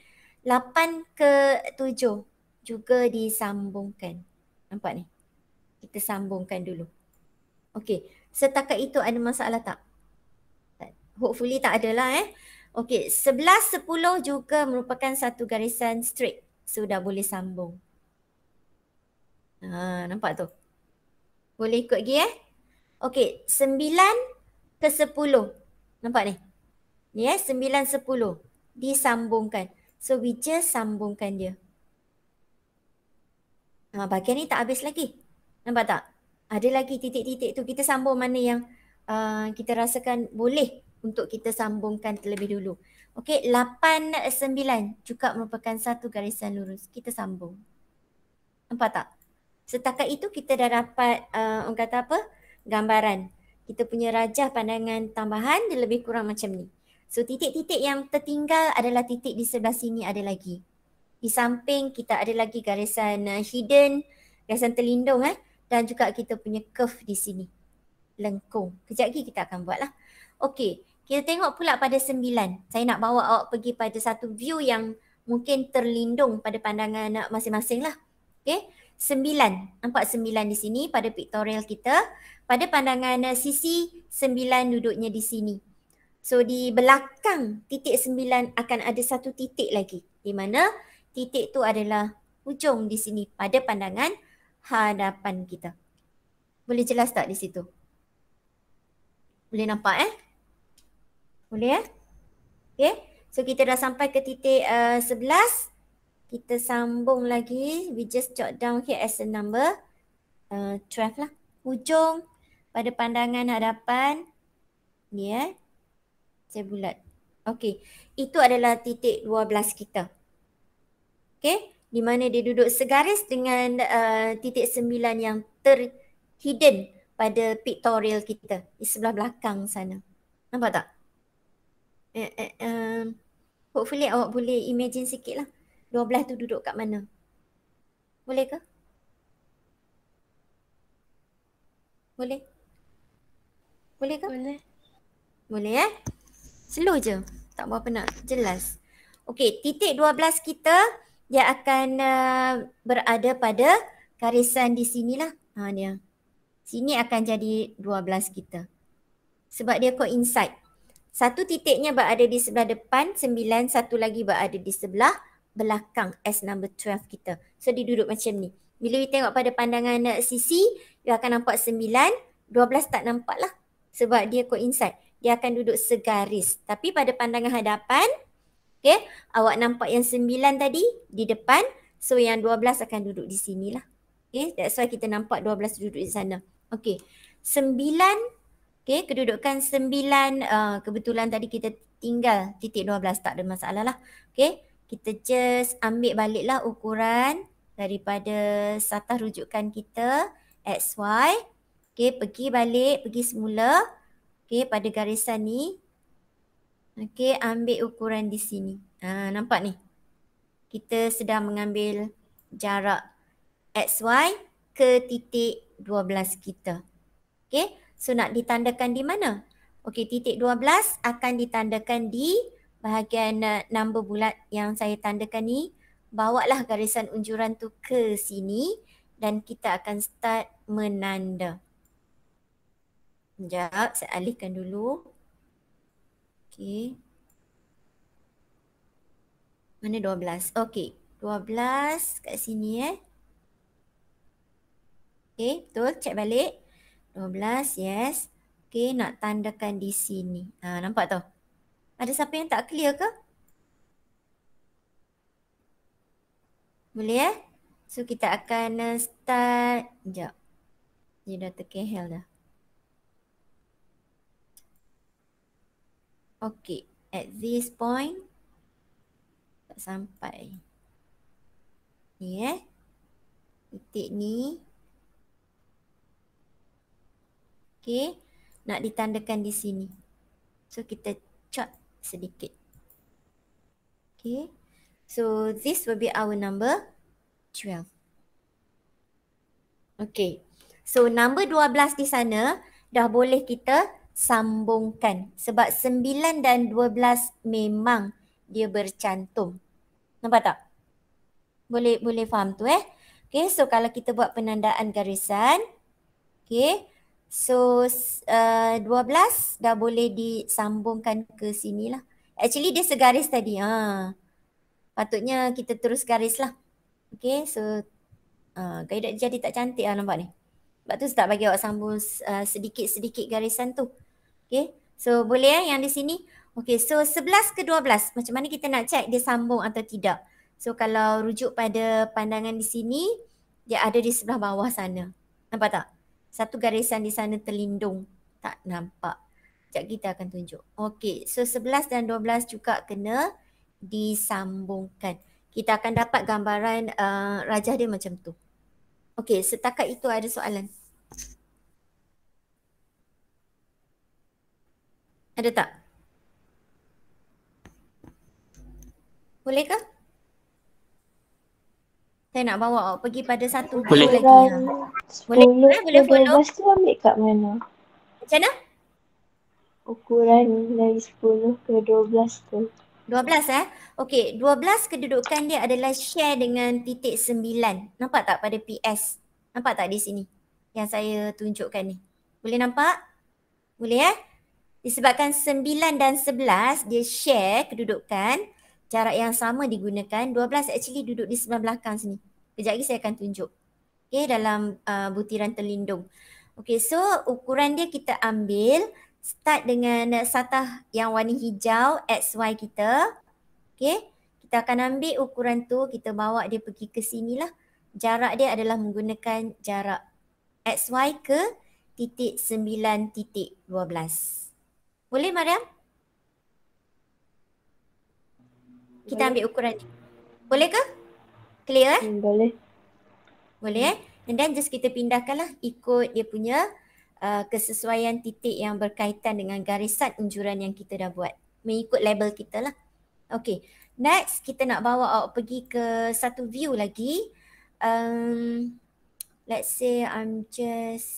8 ke 7 juga disambungkan. Nampak ni? Kita sambungkan dulu. Okay. Setakat itu ada masalah tak? Hopefully tak ada lah Okay, 11, 10 juga merupakan satu garisan straight. So dah boleh sambung. Nampak tu? Boleh ikut lagi Okay, 9 ke 10. Nampak ni? Ni 9, 10. Disambungkan. So we just sambungkan dia. Bahagian ni tak habis lagi. Nampak tak? Ada lagi titik-titik tu kita sambung mana yang kita rasakan boleh untuk kita sambungkan terlebih dulu. Okey, 8, 9 juga merupakan satu garisan lurus. Kita sambung. Nampak tak? Setakat itu kita dah dapat orang kata apa? Gambaran. Kita punya rajah pandangan tambahan dia lebih kurang macam ni. So titik-titik yang tertinggal adalah titik di sebelah sini ada lagi. Di samping kita ada lagi garisan hidden, garisan terlindung dan juga kita punya curve di sini. Lengkung. Kejap lagi kita akan buat lah. Okey, kita tengok pula pada 9. Saya nak bawa awak pergi pada satu view yang mungkin terlindung pada pandangan masing-masing lah. Okey, 9. Nampak 9 di sini pada pictorial kita. Pada pandangan sisi 9 duduknya di sini. So di belakang titik 9 akan ada satu titik lagi. Di mana titik tu adalah hujung di sini pada pandangan hadapan kita. Boleh jelas tak di situ? Boleh nampak Boleh Okay. So kita dah sampai ke titik 11. Kita sambung lagi. We just jot down here as a number. 12 lah. Hujung pada pandangan hadapan. Ni saya bulat. Okay. Itu adalah titik 12 kita. Okay. Di mana dia duduk segaris dengan titik 9 yang terhidden pada pictorial kita di sebelah belakang sana. Nampak tak? Hopefully awak boleh imagine sikit lah. 12 tu duduk kat mana? Boleh ke? Boleh? Boleh ke? Boleh. Boleh Slow je. Tak berapa nak jelas. Okay, titik 12 kita dia akan berada pada garisan di sinilah. Dia. Sini akan jadi 12 kita. Sebab dia coincide. Satu titiknya berada di sebelah depan, 9. Satu lagi berada di sebelah belakang as number 12 kita. So dia duduk macam ni. Bila you tengok pada pandangan sisi, you akan nampak 9. 12 tak nampak lah. Sebab dia coincide. Dia akan duduk segaris. Tapi pada pandangan hadapan, okay, awak nampak yang 9 tadi di depan. So yang 12 akan duduk di sini lah. Okay, that's why kita nampak 12 duduk di sana. Okay, 9 Okey, kedudukan 9, kebetulan tadi kita tinggal titik 12, tak ada masalah lah. Okey, kita just ambil baliklah ukuran daripada satah rujukan kita XY. Okey, pergi balik, pergi semula. Okey, pada garisan ni. Okey, ambil ukuran di sini. Nampak ni? Kita sedang mengambil jarak XY ke titik 12 kita. Okey, so nak ditandakan di mana? Okey, titik 12 akan ditandakan di bahagian number bulat yang saya tandakan ni. Bawalah garisan unjuran tu ke sini dan kita akan start menanda. Sekejap, saya alihkan dulu. Okey. Mana 12? Okey, 12 kat sini Okey, betul. Cek balik. 12, yes. Okey, nak tandakan di sini. Nampak tau? Ada siapa yang tak clear ke? Boleh So kita akan start. Sekejap. Dia dah terkehel dah. Okey, at this point. Tak sampai. Ni titik ni. Okey, nak ditandakan di sini. So kita cut sedikit. Okay, so this will be our number 12. Okay, so number 12 di sana dah boleh kita sambungkan. Sebab 9 dan 12 memang dia bercantum. Nampak tak? Boleh faham tu Okay, so kalau kita buat penandaan garisan. Okay, so 12 dah boleh disambungkan ke sini lah. Actually dia segaris tadi. Patutnya kita terus garis lah. Okay, so guide jadi tak cantik lah nampak ni. Sebab tu saya tak bagi awak sambung sedikit-sedikit garisan tu. Okay, so boleh yang di sini. Okay, so 11 ke 12. Macam mana kita nak check dia sambung atau tidak. So kalau rujuk pada pandangan di sini, dia ada di sebelah bawah sana. Nampak tak? Satu garisan di sana terlindung. Tak nampak. Sekejap kita akan tunjuk. Okay, so 11 dan 12 juga kena disambungkan. Kita akan dapat gambaran rajah dia macam tu. Okay, setakat itu ada soalan? Ada tak? Boleh ke? Saya nak bawa awak pergi pada satu Boleh. lagi. Boleh? Boleh follow? 12 tu ambil kat mana? Macam mana? Ukuran dari 10 ke 12 tu. 12 Okey, 12 kedudukan dia adalah share dengan titik 9. Nampak tak pada PS? Nampak tak di sini? Yang saya tunjukkan ni. Boleh nampak? Boleh Disebabkan 9 dan 11 dia share kedudukan, jarak yang sama digunakan. 12 actually duduk di sebelah belakang sini. Kejap lagi saya akan tunjuk. Okay, dalam butiran terlindung. Okay, so ukuran dia kita ambil. Start dengan satah yang warna hijau XY kita. Okay, kita akan ambil ukuran tu, kita bawa dia pergi ke sini lah. Jarak dia adalah menggunakan jarak XY ke titik 9 titik 12. Boleh Mariam? Kita ambil ukuran ni. Boleh ke? Clear Boleh. Boleh And then just kita pindahkanlah ikut dia punya kesesuaian titik yang berkaitan dengan garisan unjuran yang kita dah buat. Mengikut label kita lah. Okay, next kita nak bawa awak pergi ke satu view lagi. Let's say I'm just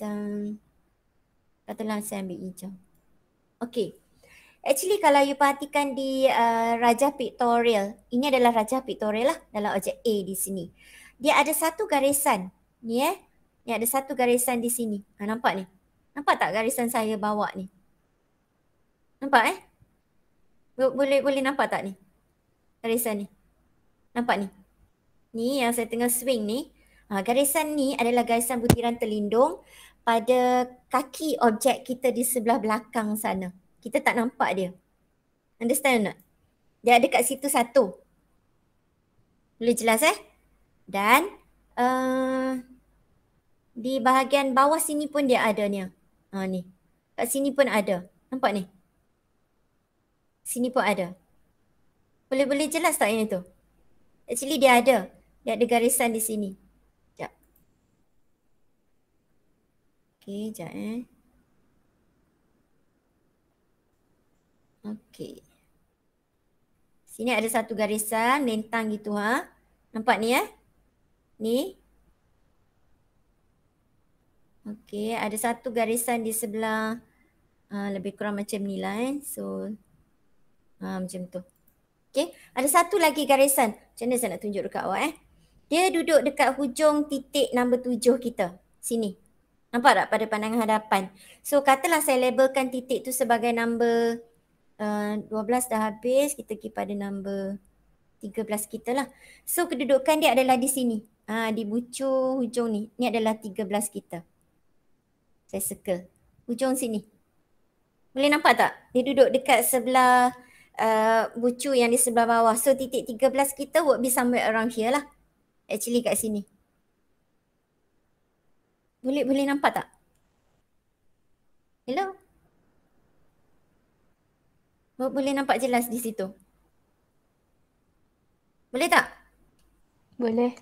katalah saya ambil hijau. Okay, actually kalau you perhatikan di rajah pictorial, ini adalah rajah pictorial lah dalam objek A di sini. Dia ada satu garisan ni Ni ada satu garisan di sini. Nampak ni? Nampak tak garisan saya bawa ni? Nampak Boleh nampak tak ni? Garisan ni. Nampak ni? Ni yang saya tengah swing ni. Garisan ni adalah garisan butiran terlindung pada kaki objek kita di sebelah belakang sana. Kita tak nampak dia. Understand tak? Dia ada kat situ satu. Boleh jelas Dan di bahagian bawah sini pun dia ada ni. Ni. Kat sini pun ada. Nampak ni? Sini pun ada. Boleh jelas tak yang itu? Actually dia ada. Dia ada garisan di sini. Sekejap. Okay, sekejap Okay. Sini ada satu garisan lentang gitu ha. Nampak ni Ni. Okay, ada satu garisan di sebelah lebih kurang macam ni lah So macam tu. Okay, ada satu lagi garisan. Macam mana saya nak tunjuk dekat awak Dia duduk dekat hujung titik nombor 7 kita. Sini. Nampak tak pada pandangan hadapan? So katalah saya labelkan titik tu sebagai nombor 12 dah habis. Kita pergi pada nombor 13 kita lah. So kedudukan dia adalah di sini. Di bucur hujung ni. Ni adalah 13 kita. Saya circle. Hujung sini. Boleh nampak tak? Dia duduk dekat sebelah bucur yang di sebelah bawah. So titik 13 kita would be somewhere around here lah. Actually kat sini. Boleh nampak tak? Hello? Boleh nampak jelas di situ? Boleh tak? Boleh.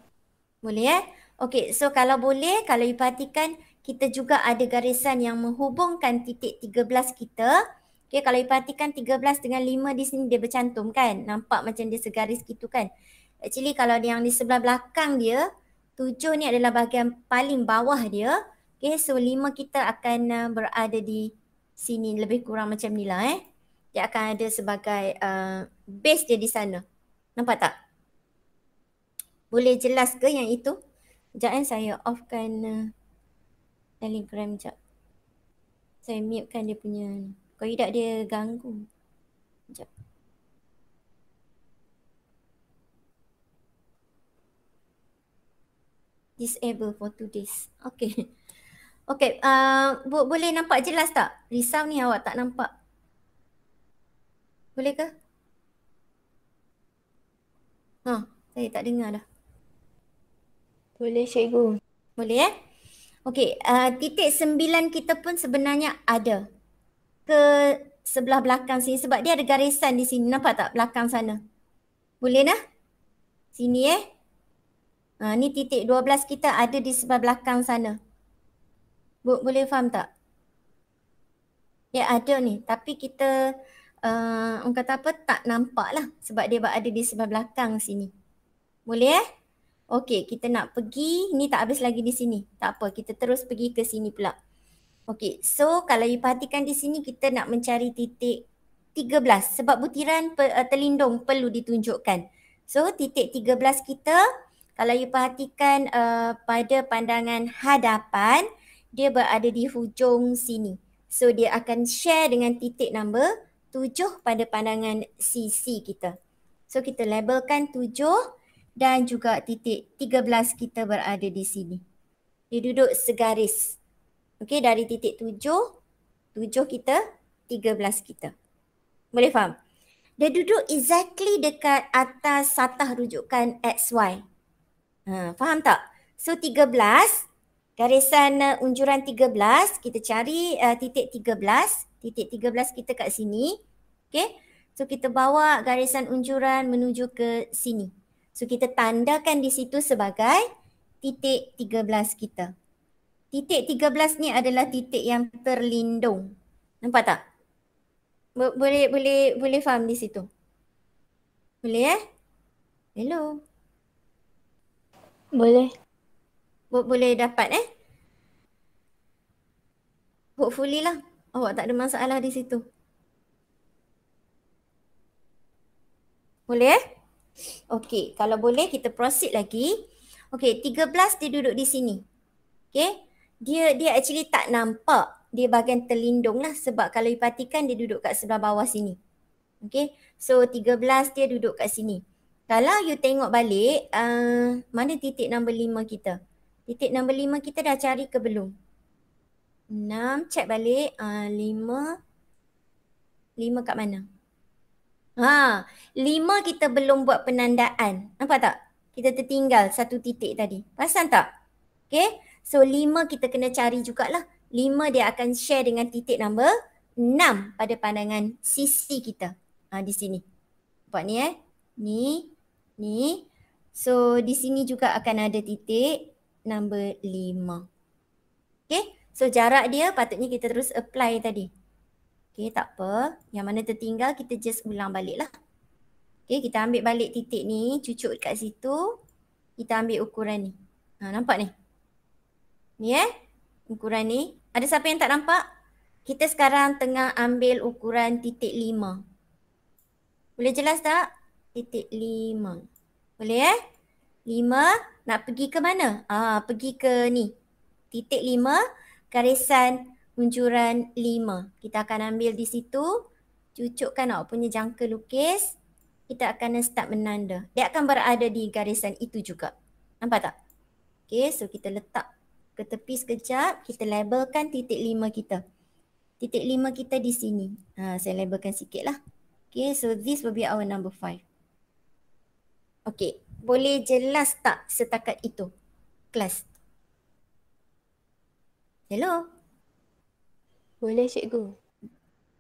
Boleh Okay, so kalau boleh, kalau you perhatikan, kita juga ada garisan yang menghubungkan titik 13 kita. Okay, kalau you perhatikan 13 dengan 5 di sini dia bercantum kan? Nampak macam dia segaris gitu kan? Actually kalau yang di sebelah belakang dia, 7 ni adalah bahagian paling bawah dia. Okay, so 5 kita akan berada di sini lebih kurang macam ni lah Dia akan ada sebagai base dia di sana. Nampak tak? Boleh jelas ke yang itu? Sekejap saya offkan Telegram sekejap. Saya mutekan dia punya. Kalau tidak dia ganggu. Sekejap. Disable for 2 days. Okay. Okay. Boleh nampak jelas tak? Risau ni awak tak nampak. Boleh ke? Saya tak dengar dah. Boleh cikgu. Boleh Okey, titik 9 kita pun sebenarnya ada ke sebelah belakang sini sebab dia ada garisan di sini. Nampak tak belakang sana? Boleh nah? Sini ni titik 12 kita ada di sebelah belakang sana. Boleh faham tak? Dia ada ni tapi kita orang kata apa tak nampak lah sebab dia berada di sebelah belakang sini. Boleh Okey, kita nak pergi, ni tak habis lagi di sini. Tak apa, kita terus pergi ke sini pula. Okey, so kalau you perhatikan di sini kita nak mencari titik 13 sebab butiran terlindung perlu ditunjukkan. So titik 13 kita, kalau you perhatikan pada pandangan hadapan, dia berada di hujung sini. So dia akan share dengan titik nombor 7 pada pandangan CC kita. So kita labelkan 7. Dan juga titik 13 kita berada di sini. Dia duduk segaris. Okey, dari titik 7 kita, 13 kita. Boleh faham? Dia duduk exactly dekat atas satah rujukan XY. Faham tak? So 13, garisan unjuran 13, kita cari titik 13. Titik 13 kita kat sini. Okey, so kita bawa garisan unjuran menuju ke sini. So kita tandakan di situ sebagai titik 13 kita. Titik 13 ni adalah titik yang terlindung. Nampak tak? Boleh faham di situ? Boleh Hello? Boleh. Boleh dapat Hopefully lah. Awak tak ada masalah di situ. Boleh Okey, kalau boleh kita proceed lagi. Okey, 13 dia duduk di sini. Okey, dia actually tak nampak. Dia bahagian terlindung lah sebab kalau you perhatikan dia duduk kat sebelah bawah sini. Okey, so 13 dia duduk kat sini. Kalau you tengok balik, mana titik nombor 5 kita? Titik nombor 5 kita dah cari ke belum? 6, check balik. 5 kat mana? 5 kita belum buat penandaan. Nampak tak? Kita tertinggal satu titik tadi. Perasan tak? Okay. So 5 kita kena cari jugalah. 5 dia akan share dengan titik nombor 6 pada pandangan sisi kita. Di sini. Nampak ni Ni. So di sini juga akan ada titik nombor 5. Okay. So jarak dia patutnya kita terus apply tadi. Okay, tak apa. Yang mana tertinggal kita just ulang balik lah. Okay, kita ambil balik titik ni, cucuk kat situ. Kita ambil ukuran ni. Nampak ni? Ni ukuran ni. Ada siapa yang tak nampak? Kita sekarang tengah ambil ukuran titik 5. Boleh jelas tak? Titik 5. Boleh 5 nak pergi ke mana? Pergi ke ni. Titik 5, garisan huncuran 5. Kita akan ambil di situ. Cucukkan awak punya jangka lukis. Kita akan start menanda. Dia akan berada di garisan itu juga. Nampak tak? Okay, so kita letak ke tepi sekejap. Kita labelkan titik 5 kita. Titik 5 kita di sini. Saya labelkan sikit lah. Okay, so this will be our number 5. Okay, boleh jelas tak setakat itu? Kelas? Hello? Boleh cikgu.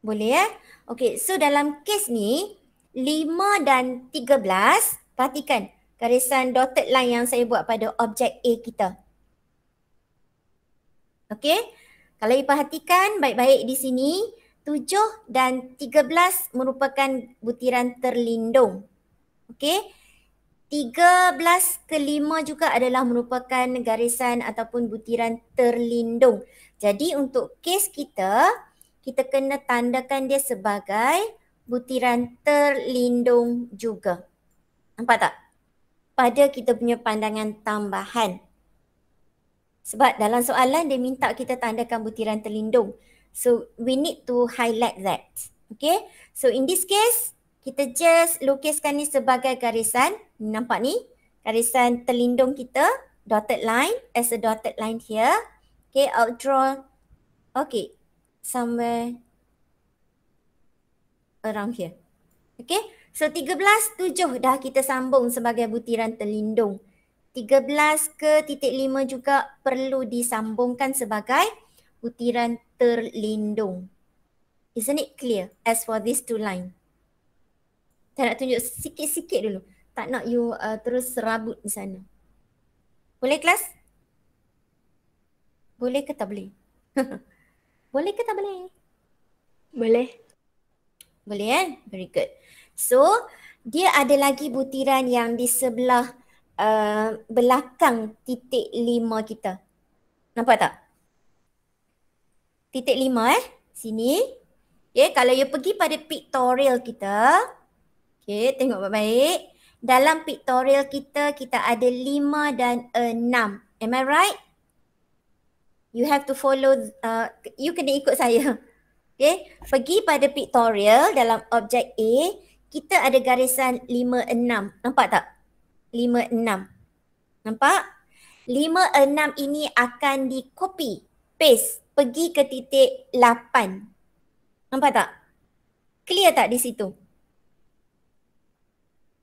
Boleh Okay, so dalam kes ni 5 dan 13, perhatikan garisan dotted line yang saya buat pada objek A kita. Okay, kalau you perhatikan baik-baik di sini, 7 dan 13 merupakan butiran terlindung. Okay, 13 ke 5 juga adalah merupakan garisan ataupun butiran terlindung. Jadi untuk kes kita kena tandakan dia sebagai butiran terlindung juga. Nampak tak? Pada kita punya pandangan tambahan. Sebab dalam soalan dia minta kita tandakan butiran terlindung. So we need to highlight that. Okay? So in this case, kita just lukiskan ni sebagai garisan. Nampak ni? Garisan terlindung kita. Dotted line. As a dotted line here. Okay, I'll draw. Okay. Somewhere around here. Okay. So 13, 7 dah kita sambung sebagai butiran terlindung. 13 ke titik 5 juga perlu disambungkan sebagai butiran terlindung. Isn't it clear as for these two line? Saya nak tunjuk sikit-sikit dulu. Tak nak you terus serabut di sana. Boleh kelas? Boleh ke tak boleh? Boleh ke tak boleh? Boleh. Boleh Very good. So, dia ada lagi butiran yang di sebelah belakang titik 5 kita. Nampak tak? Titik 5 sini. Okay, kalau you pergi pada pictorial kita. Okay, tengok baik-baik. Dalam pictorial kita ada 5 dan 6. Am I right? You have to follow, you kena ikut saya. Okay, pergi pada pictorial dalam objek A, kita ada garisan 5, 6. Nampak tak? 5, 6. Nampak? 5, 6 ini akan di copy, paste, pergi ke titik 8. Nampak tak? Clear tak di situ?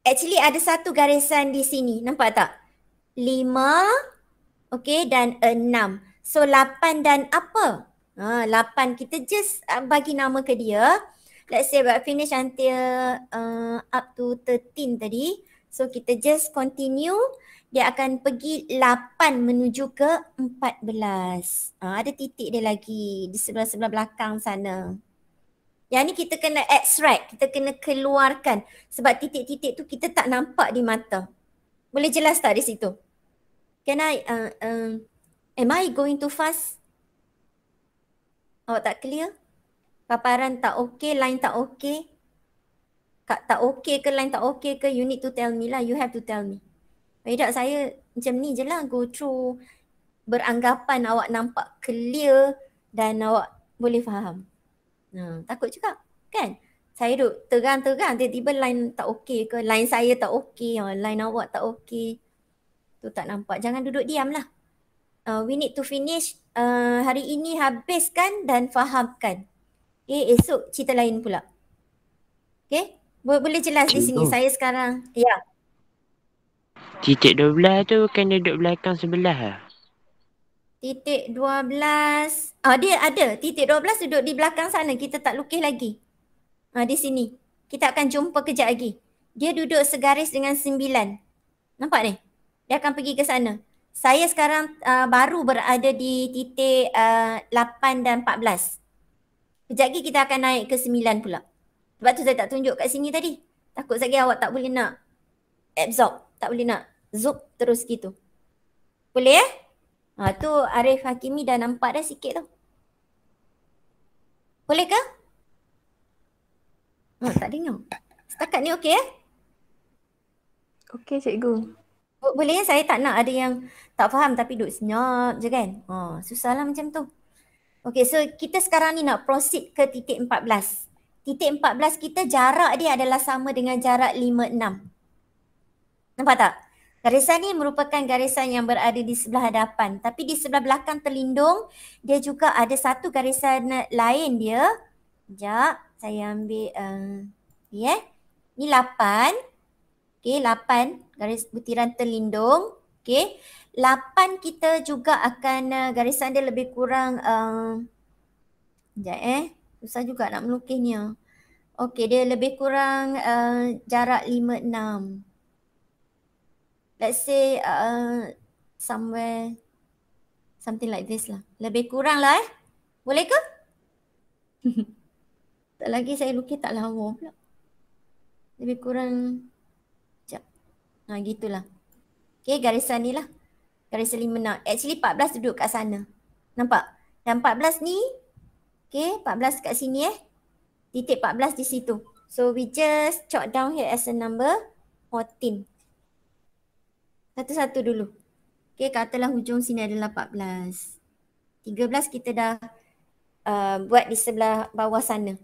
Actually ada satu garisan di sini. Nampak tak? 5, okay, dan 6. So 8 dan apa? 8 kita just bagi nama ke dia. Let's say buat finish until up to 13 tadi. So kita just continue. Dia akan pergi 8 menuju ke 14. Ada titik dia lagi di sebelah-sebelah belakang sana. Yang ni kita kena extract. Kita kena keluarkan. Sebab titik-titik tu kita tak nampak di mata. Boleh jelas tak di situ? Can I, am I going too fast? Awak tak clear? Paparan tak okey, line tak okey? Tak okey ke, line tak okey ke? You need to tell me lah. You have to tell me. Tidak, saya macam ni je lah go through. Beranggapan awak nampak clear dan awak boleh faham. Takut juga kan? Saya duduk terang-terang tiba-tiba line tak okey ke? Line saya tak okey, line awak tak okey. Tu tak nampak. Jangan duduk diam lah. We need to finish hari ini, habiskan dan fahamkan. Okay, esok cerita lain pula. Okay, boleh jelas di sini. Saya sekarang, ya. Titik 12 tu kan duduk belakang sebelah lah. Titik 12. Dia ada. Titik 12 duduk di belakang sana. Kita tak lukis lagi. Di sini. Kita akan jumpa kejap lagi. Dia duduk segaris dengan 9. Nampak ni? Dia akan pergi ke sana. Saya sekarang baru berada di titik 8 dan 14. Kejap lagi kita akan naik ke 9 pula. Sebab tu saya tak tunjuk kat sini tadi. Takut lagi awak tak boleh nak absorb. Tak boleh nak zoom terus gitu. Boleh ya? Tu Arif Hakimi dah nampak dah sikit tu. Boleh ke? Tak dengar. Setakat ni okey ya? Okey cikgu. Boleh ya? Saya tak nak ada yang tak faham tapi duduk senyap je kan. Susah lah macam tu. Okey, so kita sekarang ni nak proceed ke titik 14. Titik 14 kita jarak dia adalah sama dengan jarak 5, 6. Nampak tak? Garisan ni merupakan garisan yang berada di sebelah hadapan. Tapi di sebelah belakang terlindung, dia juga ada satu garisan lain dia. Sekejap, saya ambil ni Ni 8. Okey, 8 garis butiran terlindung. Okey, 8 kita juga akan garisan dia lebih kurang sekejap susah juga nak melukisnya. Okey, dia lebih kurang jarak 5, 6. Let's say somewhere something like this lah. Lebih kurang lah Boleh ke? Tak lagi saya lukis tak lawa pula. Lebih kurang sekejap. Gitulah. Okay, garisan ni lah. Garisan 5, 6. Actually 14 duduk kat sana. Nampak? Dan 14 ni, okay, 14 kat sini Titik 14 di situ. So we just jot down here as a number 14. Satu-satu dulu. Okay, katalah hujung sini adalah 14. 13 kita dah buat di sebelah bawah sana.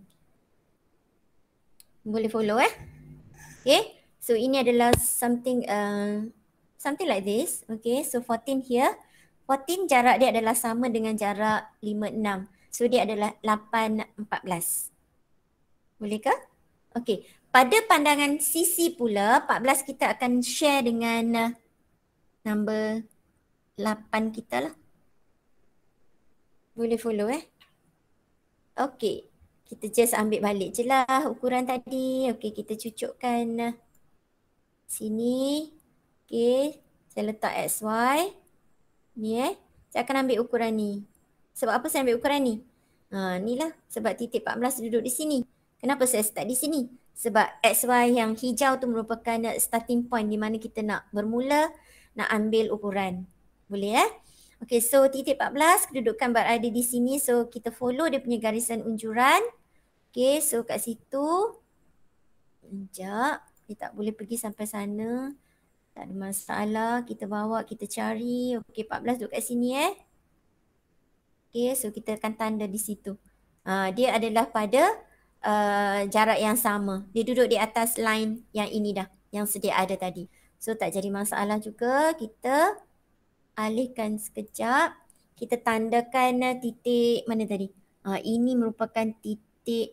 Boleh follow Okay, so ini adalah something like this. Okay, so 14 here. 14 jarak dia adalah sama dengan jarak 5, 6. So dia adalah 8, 14. Boleh ke? Okay, pada pandangan sisi pula 14 kita akan share dengan number 8 kita lah. Boleh follow Okay, kita just ambil balik je lah ukuran tadi. Okay, kita cucukkan sini. Okay, saya letak XY. Ni saya akan ambil ukuran ni. Sebab apa saya ambil ukuran ni? Ni lah sebab titik 14 duduk di sini. Kenapa saya start di sini? Sebab XY yang hijau tu merupakan starting point di mana kita nak bermula nak ambil ukuran. Boleh Okay, so titik 14 kedudukan berada di sini. So kita follow dia punya garisan unjuran. Okay, so kat situ. Sekejap. Dia tak boleh pergi sampai sana. Tak ada masalah. Kita bawa, kita cari. Okay, 14 duduk kat sini Okay, so kita akan tanda di situ. Dia adalah pada jarak yang sama. Dia duduk di atas line yang ini dah. Yang sedia ada tadi. So tak jadi masalah juga. Kita alihkan sekejap. Kita tandakan titik mana tadi? Ini merupakan titik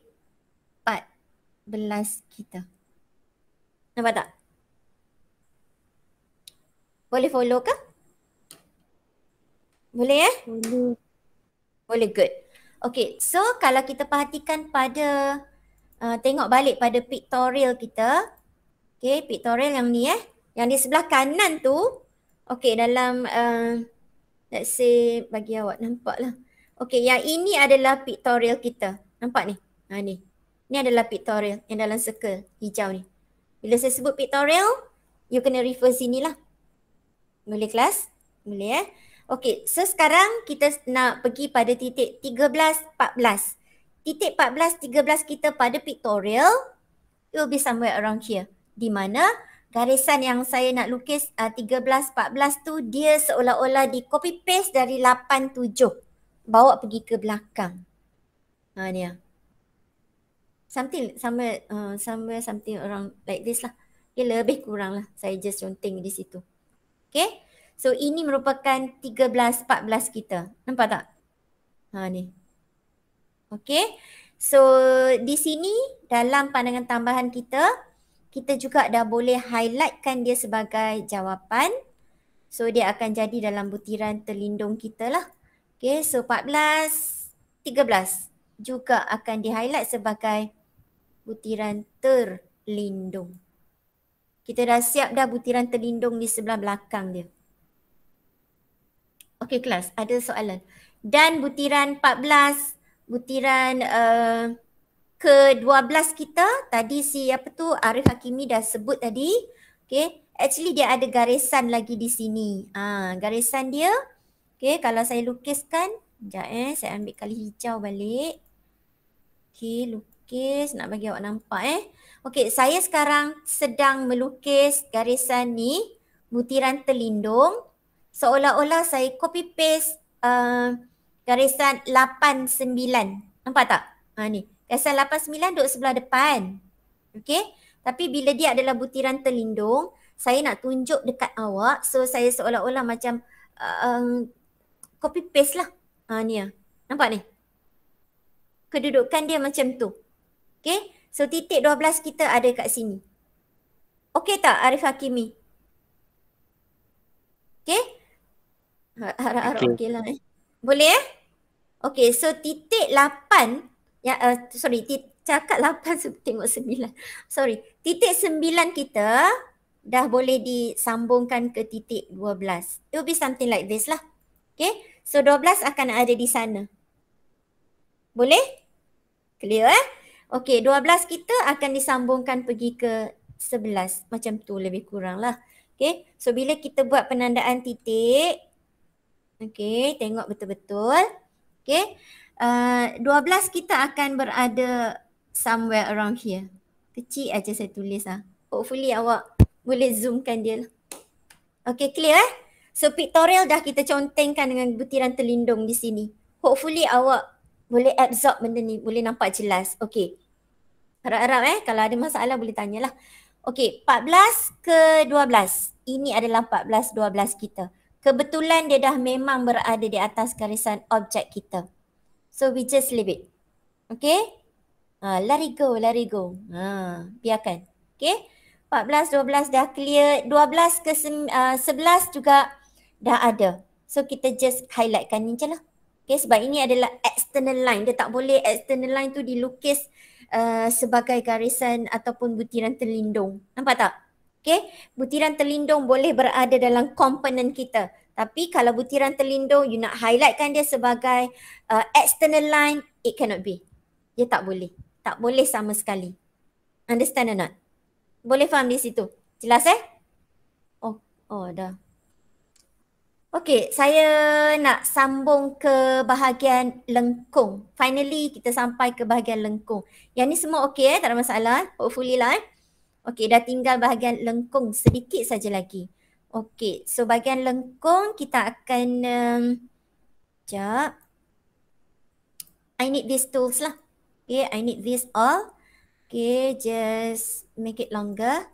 14 kita. Nampak tak? Boleh follow ke? Boleh Boleh. Boleh, good. Okay, so kalau kita perhatikan pada tengok balik pada pictorial kita. Okay, pictorial yang ni yang di sebelah kanan tu. Okay, dalam let's say bagi awak nampak lah. Okay, yang ini adalah pictorial kita. Nampak ni? Ni. Ni adalah pictorial yang dalam circle hijau ni. Bila saya sebut pictorial, you kena refer sini lah. Boleh kelas? Boleh Okay, so sekarang kita nak pergi pada titik 13, 14. Titik 14, 13 kita pada pictorial, it will be somewhere around here. Di mana garisan yang saya nak lukis 13, 14 tu dia seolah-olah di copy paste dari 8, 7. Bawa pergi ke belakang. Ni something something around like this lah. Dia lebih kurang lah. Saya just conteng di situ. Okay. So ini merupakan 13, 14 kita. Nampak tak? Ni. Okay. So di sini dalam pandangan tambahan kita, kita juga dah boleh highlightkan dia sebagai jawapan. So dia akan jadi dalam butiran terlindung kita lah. Okay, so 14, 13 juga akan di-highlight sebagai butiran terlindung. Kita dah siap dah butiran terlindung di sebelah belakang dia. Okey kelas, ada soalan. Dan butiran 14, butiran ke-12 kita, tadi si apa tu Arif Hakimi dah sebut tadi. Okay, actually dia ada garisan lagi di sini. Garisan dia, okay, kalau saya lukiskan, sekejap saya ambil kali hijau balik. Okay, lukis, nak bagi awak nampak Okay, saya sekarang sedang melukis garisan ni, butiran terlindung. Seolah-olah saya copy paste garisan 89. Nampak tak? Ni. Garisan 89 duduk sebelah depan. Okay? Tapi bila dia adalah butiran terlindung, saya nak tunjuk dekat awak. So saya seolah-olah macam copy paste lah. Ni lah. Nampak ni? Kedudukan dia macam tu. Okay? So titik 12 kita ada kat sini. Okay tak Arif Hakimi? Okay? Harap-harap okay lah Boleh Okay, so titik 8 cakap 8 tengok 9. Sorry, titik 9 kita dah boleh disambungkan ke titik 12. It will be something like this lah. Okay, so 12 akan ada di sana. Boleh? Clear Okay, 12 kita akan disambungkan pergi ke 11. Macam tu lebih kurang lah. Okay, so bila kita buat penandaan titik, okay, tengok betul-betul. Okay, 12 kita akan berada somewhere around here. Kecil aja saya tulis lah. Hopefully awak boleh zoomkan dia lah. Okay, clear So pictorial dah kita contengkan dengan butiran terlindung di sini. Hopefully awak boleh absorb benda ni, boleh nampak jelas. Okay. Harap-harap kalau ada masalah boleh tanyalah. Okay, 14 ke 12. Ini adalah 14, 12 kita. Kebetulan dia dah memang berada di atas garisan objek kita. So we just leave it. Okay. Let it go, let it go. Biarkan. Okay. 14, 12 dah clear. 12 ke 11 juga dah ada. So kita just highlightkan ni je lah. Okay, sebab ini adalah external line. Dia tak boleh external line tu dilukis sebagai garisan ataupun butiran terlindung. Nampak tak? Okay, butiran terlindung boleh berada dalam komponen kita. Tapi kalau butiran terlindung, you nak highlightkan dia sebagai external line, it cannot be. Dia tak boleh. Tak boleh sama sekali. Understand or not? Boleh faham di situ? Jelas Oh dah. Okay, saya nak sambung ke bahagian lengkung. Finally kita sampai ke bahagian lengkung. Yang ni semua okay tak ada masalah. Hopefully lah Okay, dah tinggal bahagian lengkung sedikit saja lagi. Okay, so bahagian lengkung kita akan sekejap. I need these tools lah. Okay, I need this all. Okay, just make it longer.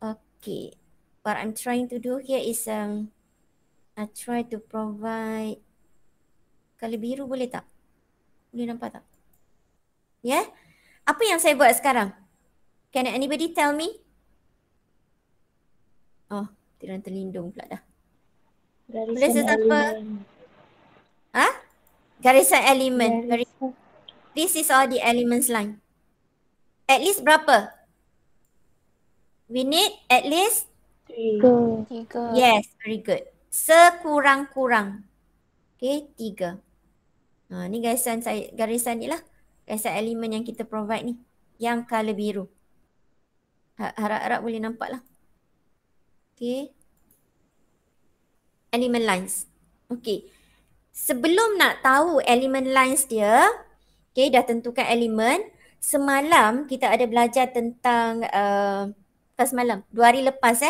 Okay, what I'm trying to do here is I try to provide color biru boleh tak? Boleh nampak tak? Yeah? Apa yang saya buat sekarang? Can anybody tell me? Oh, butiran terlindung pula dah. Boleh sesiapa? Garisan elemen. This is all the elements line. At least berapa? We need at least 3. Yes, very good. Sekurang-kurang. Okay, 3. Ni garisan ni lah. Garisan elemen yang kita provide ni. Yang color biru. Harap-harap boleh nampak lah. Okay. Element lines. Okay. Sebelum nak tahu element lines dia, okay, dah tentukan elemen. Semalam kita ada belajar tentang, semalam, 2 hari lepas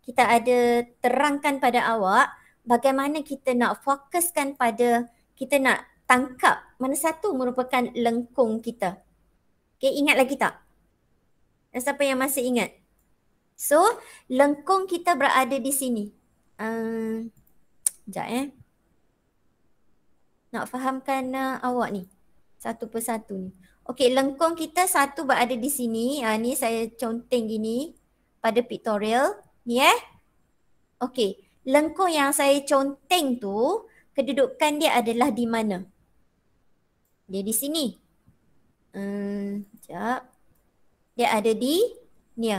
kita ada terangkan pada awak bagaimana kita nak fokuskan pada, kita nak tangkap mana satu merupakan lengkung kita. Okay, ingat lagi tak? Dan siapa yang masih ingat? So, lengkung kita berada di sini. Sekejap nak fahamkan awak ni. Satu persatu ni. Okay, lengkung kita satu berada di sini. Ni saya conteng gini pada pictorial. Ni Okay. lengkung yang saya conteng tu, kedudukan dia adalah di mana? Dia di sini. Sekejap. Dia ada di ni.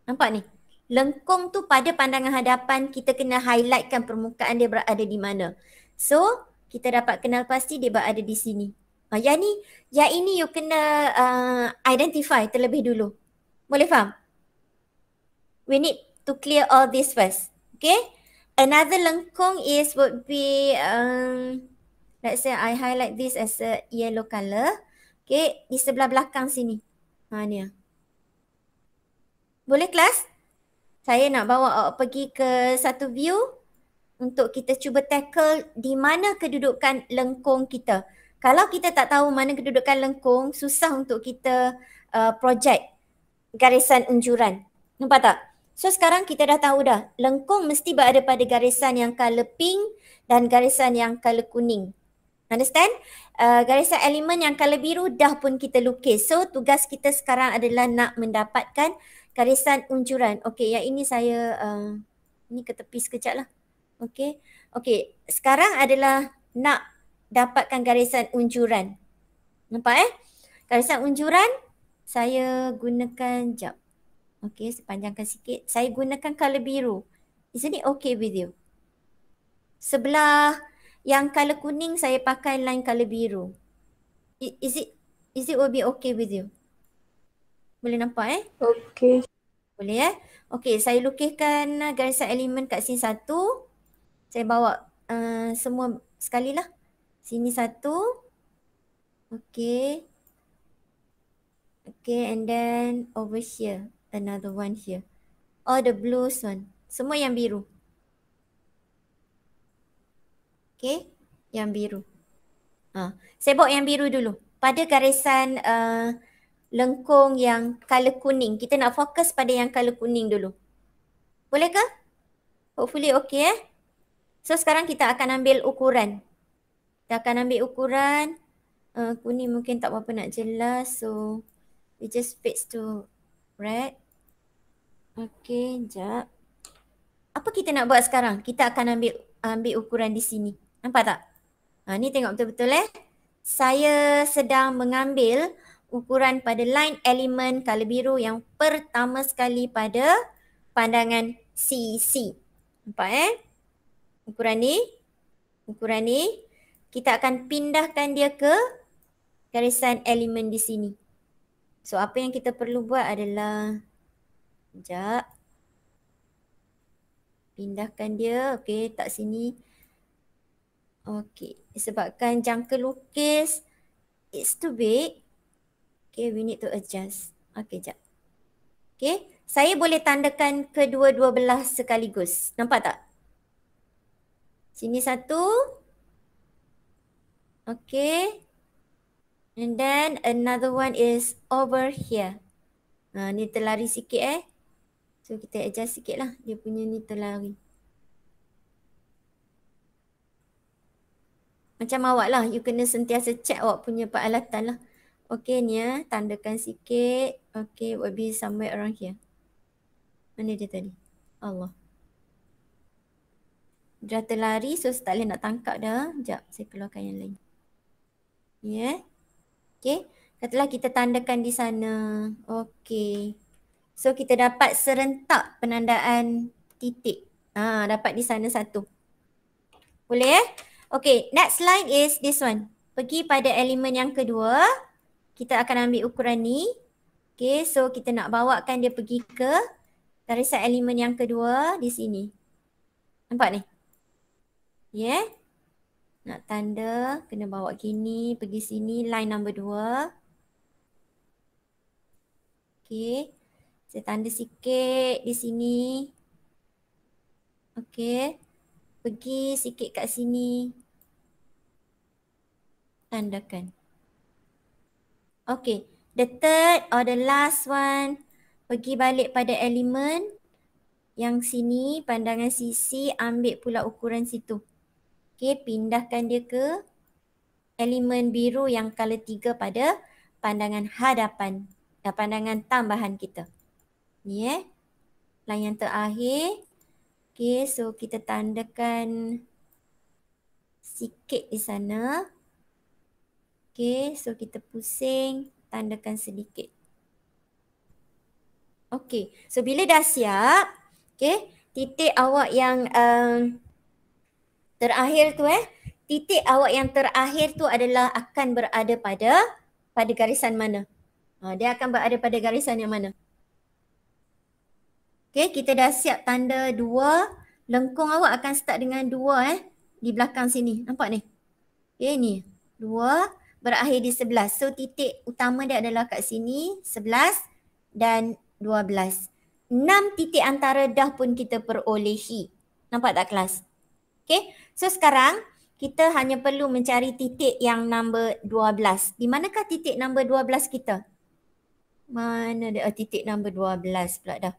Nampak ni? Lengkung tu pada pandangan hadapan kita kena highlightkan permukaan dia berada di mana. So, kita dapat kenal pasti dia berada di sini. Yang ini you kena identify terlebih dulu. Boleh faham? We need to clear all this first. Okay? Another lengkung would be let's say I highlight this as a yellow color. Okay, di sebelah belakang sini. Ni. Boleh kelas? Saya nak bawa awak pergi ke satu view untuk kita cuba tackle di mana kedudukan lengkung kita. Kalau kita tak tahu mana kedudukan lengkung, susah untuk kita project garisan unjuran. Nampak tak? So sekarang kita dah tahu dah, lengkung mesti berada pada garisan yang color pink dan garisan yang color kuning. Understand? Garisan elemen yang color biru dah pun kita lukis. So tugas kita sekarang adalah nak mendapatkan garisan unjuran. Okey, yang ini saya ini ke tepi sekejap lah. Okey. Sekarang adalah nak dapatkan garisan unjuran. Nampak Garisan unjuran saya gunakan jap. Okey, sepanjangkan sikit. Saya gunakan color biru. Isn't it okay with you? Sebelah yang color kuning saya pakai line color biru. Is it will be okay with you? Boleh nampak Okay. Boleh Okey, saya lukiskan garisan elemen kat sini satu. Saya bawa semua sekali lah. Sini satu. Okay. Okay, and then over here. Another one here. All the blues one. Semua yang biru. Okay, yang biru. Saya bawa yang biru dulu. Pada garisan lengkung yang color kuning. Kita nak fokus pada yang color kuning dulu. Boleh ke? Hopefully okay So sekarang kita akan ambil ukuran. Kita akan ambil ukuran. Kuning mungkin tak berapa nak jelas. So we just fix to red. Okay, sekejap. Apa kita nak buat sekarang? Kita akan ambil ukuran di sini. Nampak tak? Ni tengok betul-betul Saya sedang mengambil ukuran pada line elemen color biru yang pertama sekali pada pandangan CC. Nampak Ukuran ni kita akan pindahkan dia ke garisan elemen di sini. So apa yang kita perlu buat adalah sekejap. Pindahkan dia. Okey, tak sini. Okey, disebabkan jangka lukis it's too big. Okay, we need to adjust. Okay, sekejap. Okay, saya boleh tandakan kedua-dua belah sekaligus. Nampak tak? Sini satu. Okay. And then another one is over here. Ni terlari sikit So kita adjust sikit lah. Dia punya ni terlari. Macam awak lah. You kena sentiasa check awak punya peralatan lah. Okay ni tandakan sikit. Okay, will be somewhere around here. Mana dia tadi? Allah. Dah terlari so tak boleh nak tangkap dah. Sekejap, saya keluarkan yang lain. Okay, katalah kita tandakan di sana. Okay. So kita dapat serentak penandaan titik. Dapat di sana satu. Boleh Okay, next line is this one. Pergi pada elemen yang kedua. Kita akan ambil ukuran ni. Okay, so kita nak bawakan dia pergi ke garisan elemen yang kedua di sini. Nampak ni? Nak tanda, kena bawa gini, pergi sini, line number 2. Okay, saya tanda sikit di sini. Okay, pergi sikit kat sini. Tandakan. Okay, the third or the last one, pergi balik pada elemen yang sini, pandangan sisi, ambil pula ukuran situ. Okay, pindahkan dia ke elemen biru yang color 3 pada pandangan hadapan dan pandangan tambahan kita. Ni line yang terakhir. Okay, so kita tandakan sikit di sana. Okay, so kita pusing, tandakan sedikit. Okay, so bila dah siap, okay, titik awak yang terakhir tu titik awak yang terakhir tu adalah akan berada pada garisan mana? Dia akan berada pada garisan yang mana? Okay, kita dah siap tanda 2. Lengkung awak akan start dengan 2 di belakang sini. Nampak ni? Okay, ni. 2 berakhir di 11. So, titik utama dia adalah kat sini, 11 dan 12. 6 titik antara dah pun kita perolehi. Nampak tak kelas? Okay, so sekarang kita hanya perlu mencari titik yang nombor 12. Di manakah titik nombor 12 kita? Mana dia? Titik nombor 12 pula dah.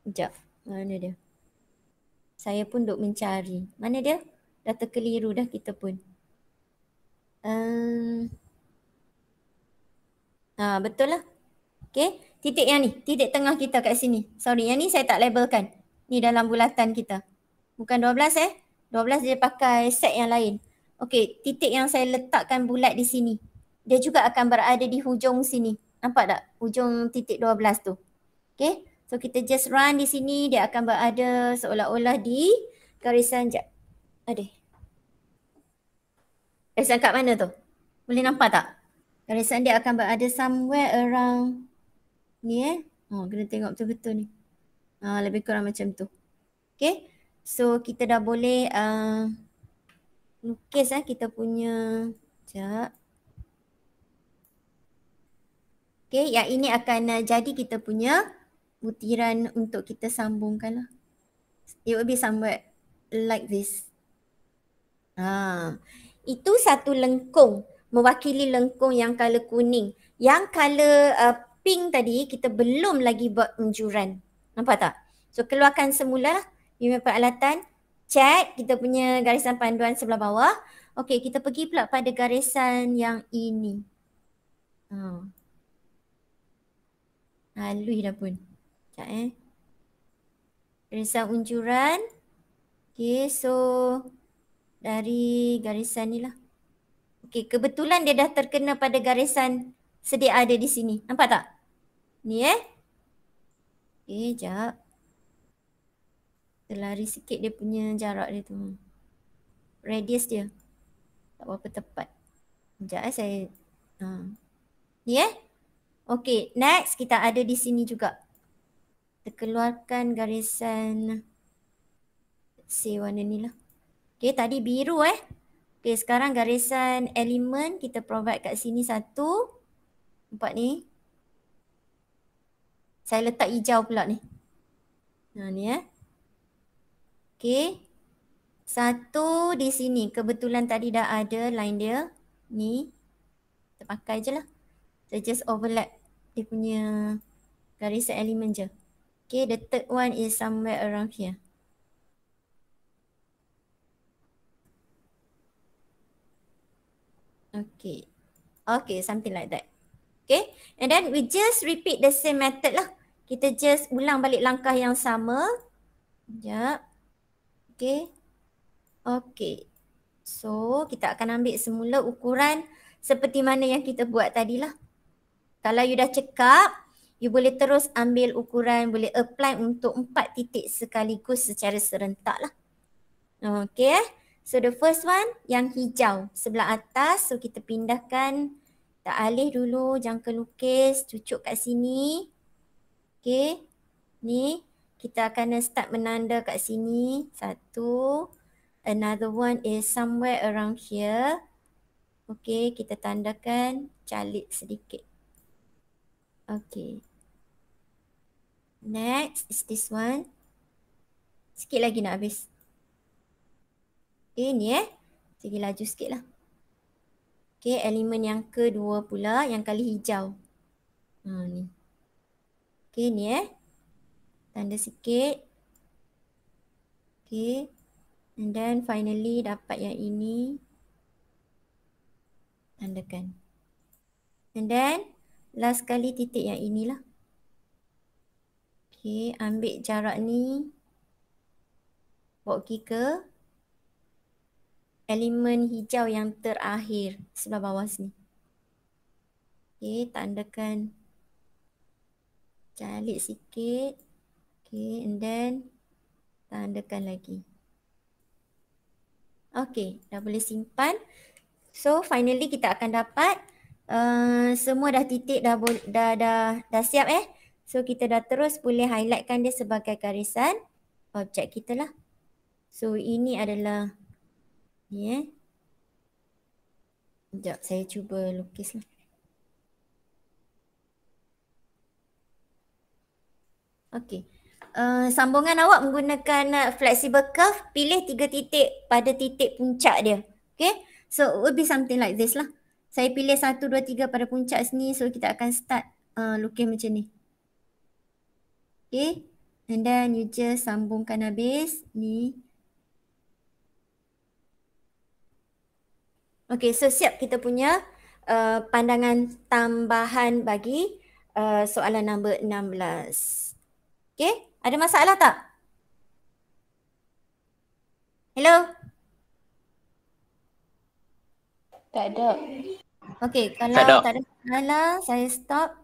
Sekejap, mana dia? Saya pun duk mencari. Mana dia? Dah terkeliru dah kita pun. Betul lah. Okay, titik yang ni. Titik tengah kita kat sini. Sorry, yang ni saya tak labelkan. Ni dalam bulatan kita. Bukan 12 12 dia pakai set yang lain. Okay, titik yang saya letakkan bulat di sini. Dia juga akan berada di hujung sini. Nampak tak? Hujung titik 12 tu. Okay. So kita just run di sini, dia akan berada seolah-olah di garisan garisan kat mana tu? Boleh nampak tak? Garisan dia akan berada somewhere around ni kena tengok betul-betul ni. Lebih kurang macam tu. Okay. So kita dah boleh lukis kita punya. Sekejap. Okay, yang ini akan jadi kita punya butiran untuk kita sambungkan lah. It will be somewhere like this. Itu satu lengkung, mewakili lengkung yang color kuning. Yang color pink tadi kita belum lagi buat unjuran. Nampak tak? So keluarkan semula punya peralatan. Check kita punya garisan panduan sebelah bawah. Okey, kita pergi pula pada garisan yang ini. Halui dah pun. Sekejap garisan unjuran. Okay, so dari garisan ni lah. Okay, kebetulan dia dah terkena pada garisan sedia ada di sini. Nampak tak? Ni Okay, sekejap. Terlari sikit dia punya jarak dia tu. Radius dia. Tak berapa tepat. Sekejap saya. Ni Okay, next kita ada di sini juga. Kita keluarkan garisan. Say warna ni lah. Okay, tadi biru Okay, sekarang garisan elemen kita provide kat sini satu. Nampak ni. Saya letak hijau pula ni. Ni Okay. Satu di sini. Kebetulan tadi dah ada line dia. Ni. Kita pakai je lah. Saya just overlap dia punya garisan elemen je. Okay, the third one is somewhere around here. Okay. Okay, something like that. Okay, and then we just repeat the same method lah. Kita just ulang balik langkah yang sama. Sekejap. Okay. Okay. So, kita akan ambil semula ukuran seperti mana yang kita buat tadi lah. Kalau you dah cekap, you boleh terus ambil ukuran, boleh apply untuk 4 titik sekaligus secara serentak lah. Okay. So, the first one yang hijau sebelah atas. So, kita pindahkan. Kita alih dulu jangka lukis, cucuk kat sini. Okay. Ni kita akan start menanda kat sini. Satu. Another one is somewhere around here. Okay, kita tandakan calit sedikit. Okay. Next is this one. Sikit lagi nak habis. Okay, ni Segi laju sikit lah. Okay, elemen yang kedua pula, yang kali hijau. Ni. Okay, ni tanda sikit. Okay. And then finally dapat yang ini. Tandakan. And then last kali titik yang inilah. Okay, ambil jarak ni. Bawa pergi ke elemen hijau yang terakhir sebelah bawah sini. Okay, tandakan. Calik sikit. Okay, and then tandakan lagi. Okay, dah boleh simpan. So finally kita akan dapat semua dah titik dah siap So kita dah terus boleh highlightkan dia sebagai garisan objek kita lah. So ini adalah ni Sekejap saya cuba lukis lah. Okay. Sambungan awak menggunakan flexible curve, pilih 3 titik pada titik puncak dia. Okay. So it will be something like this lah. Saya pilih 1, 2, 3 pada puncak sini. So kita akan start lukis macam ni. Okay. And then you just sambungkan habis. Ni. Okay, so siap kita punya pandangan tambahan bagi soalan nombor 16. Okay. Ada masalah tak? Hello? Tak ada. Okay, kalau Tak ada. tak ada masalah, saya stop.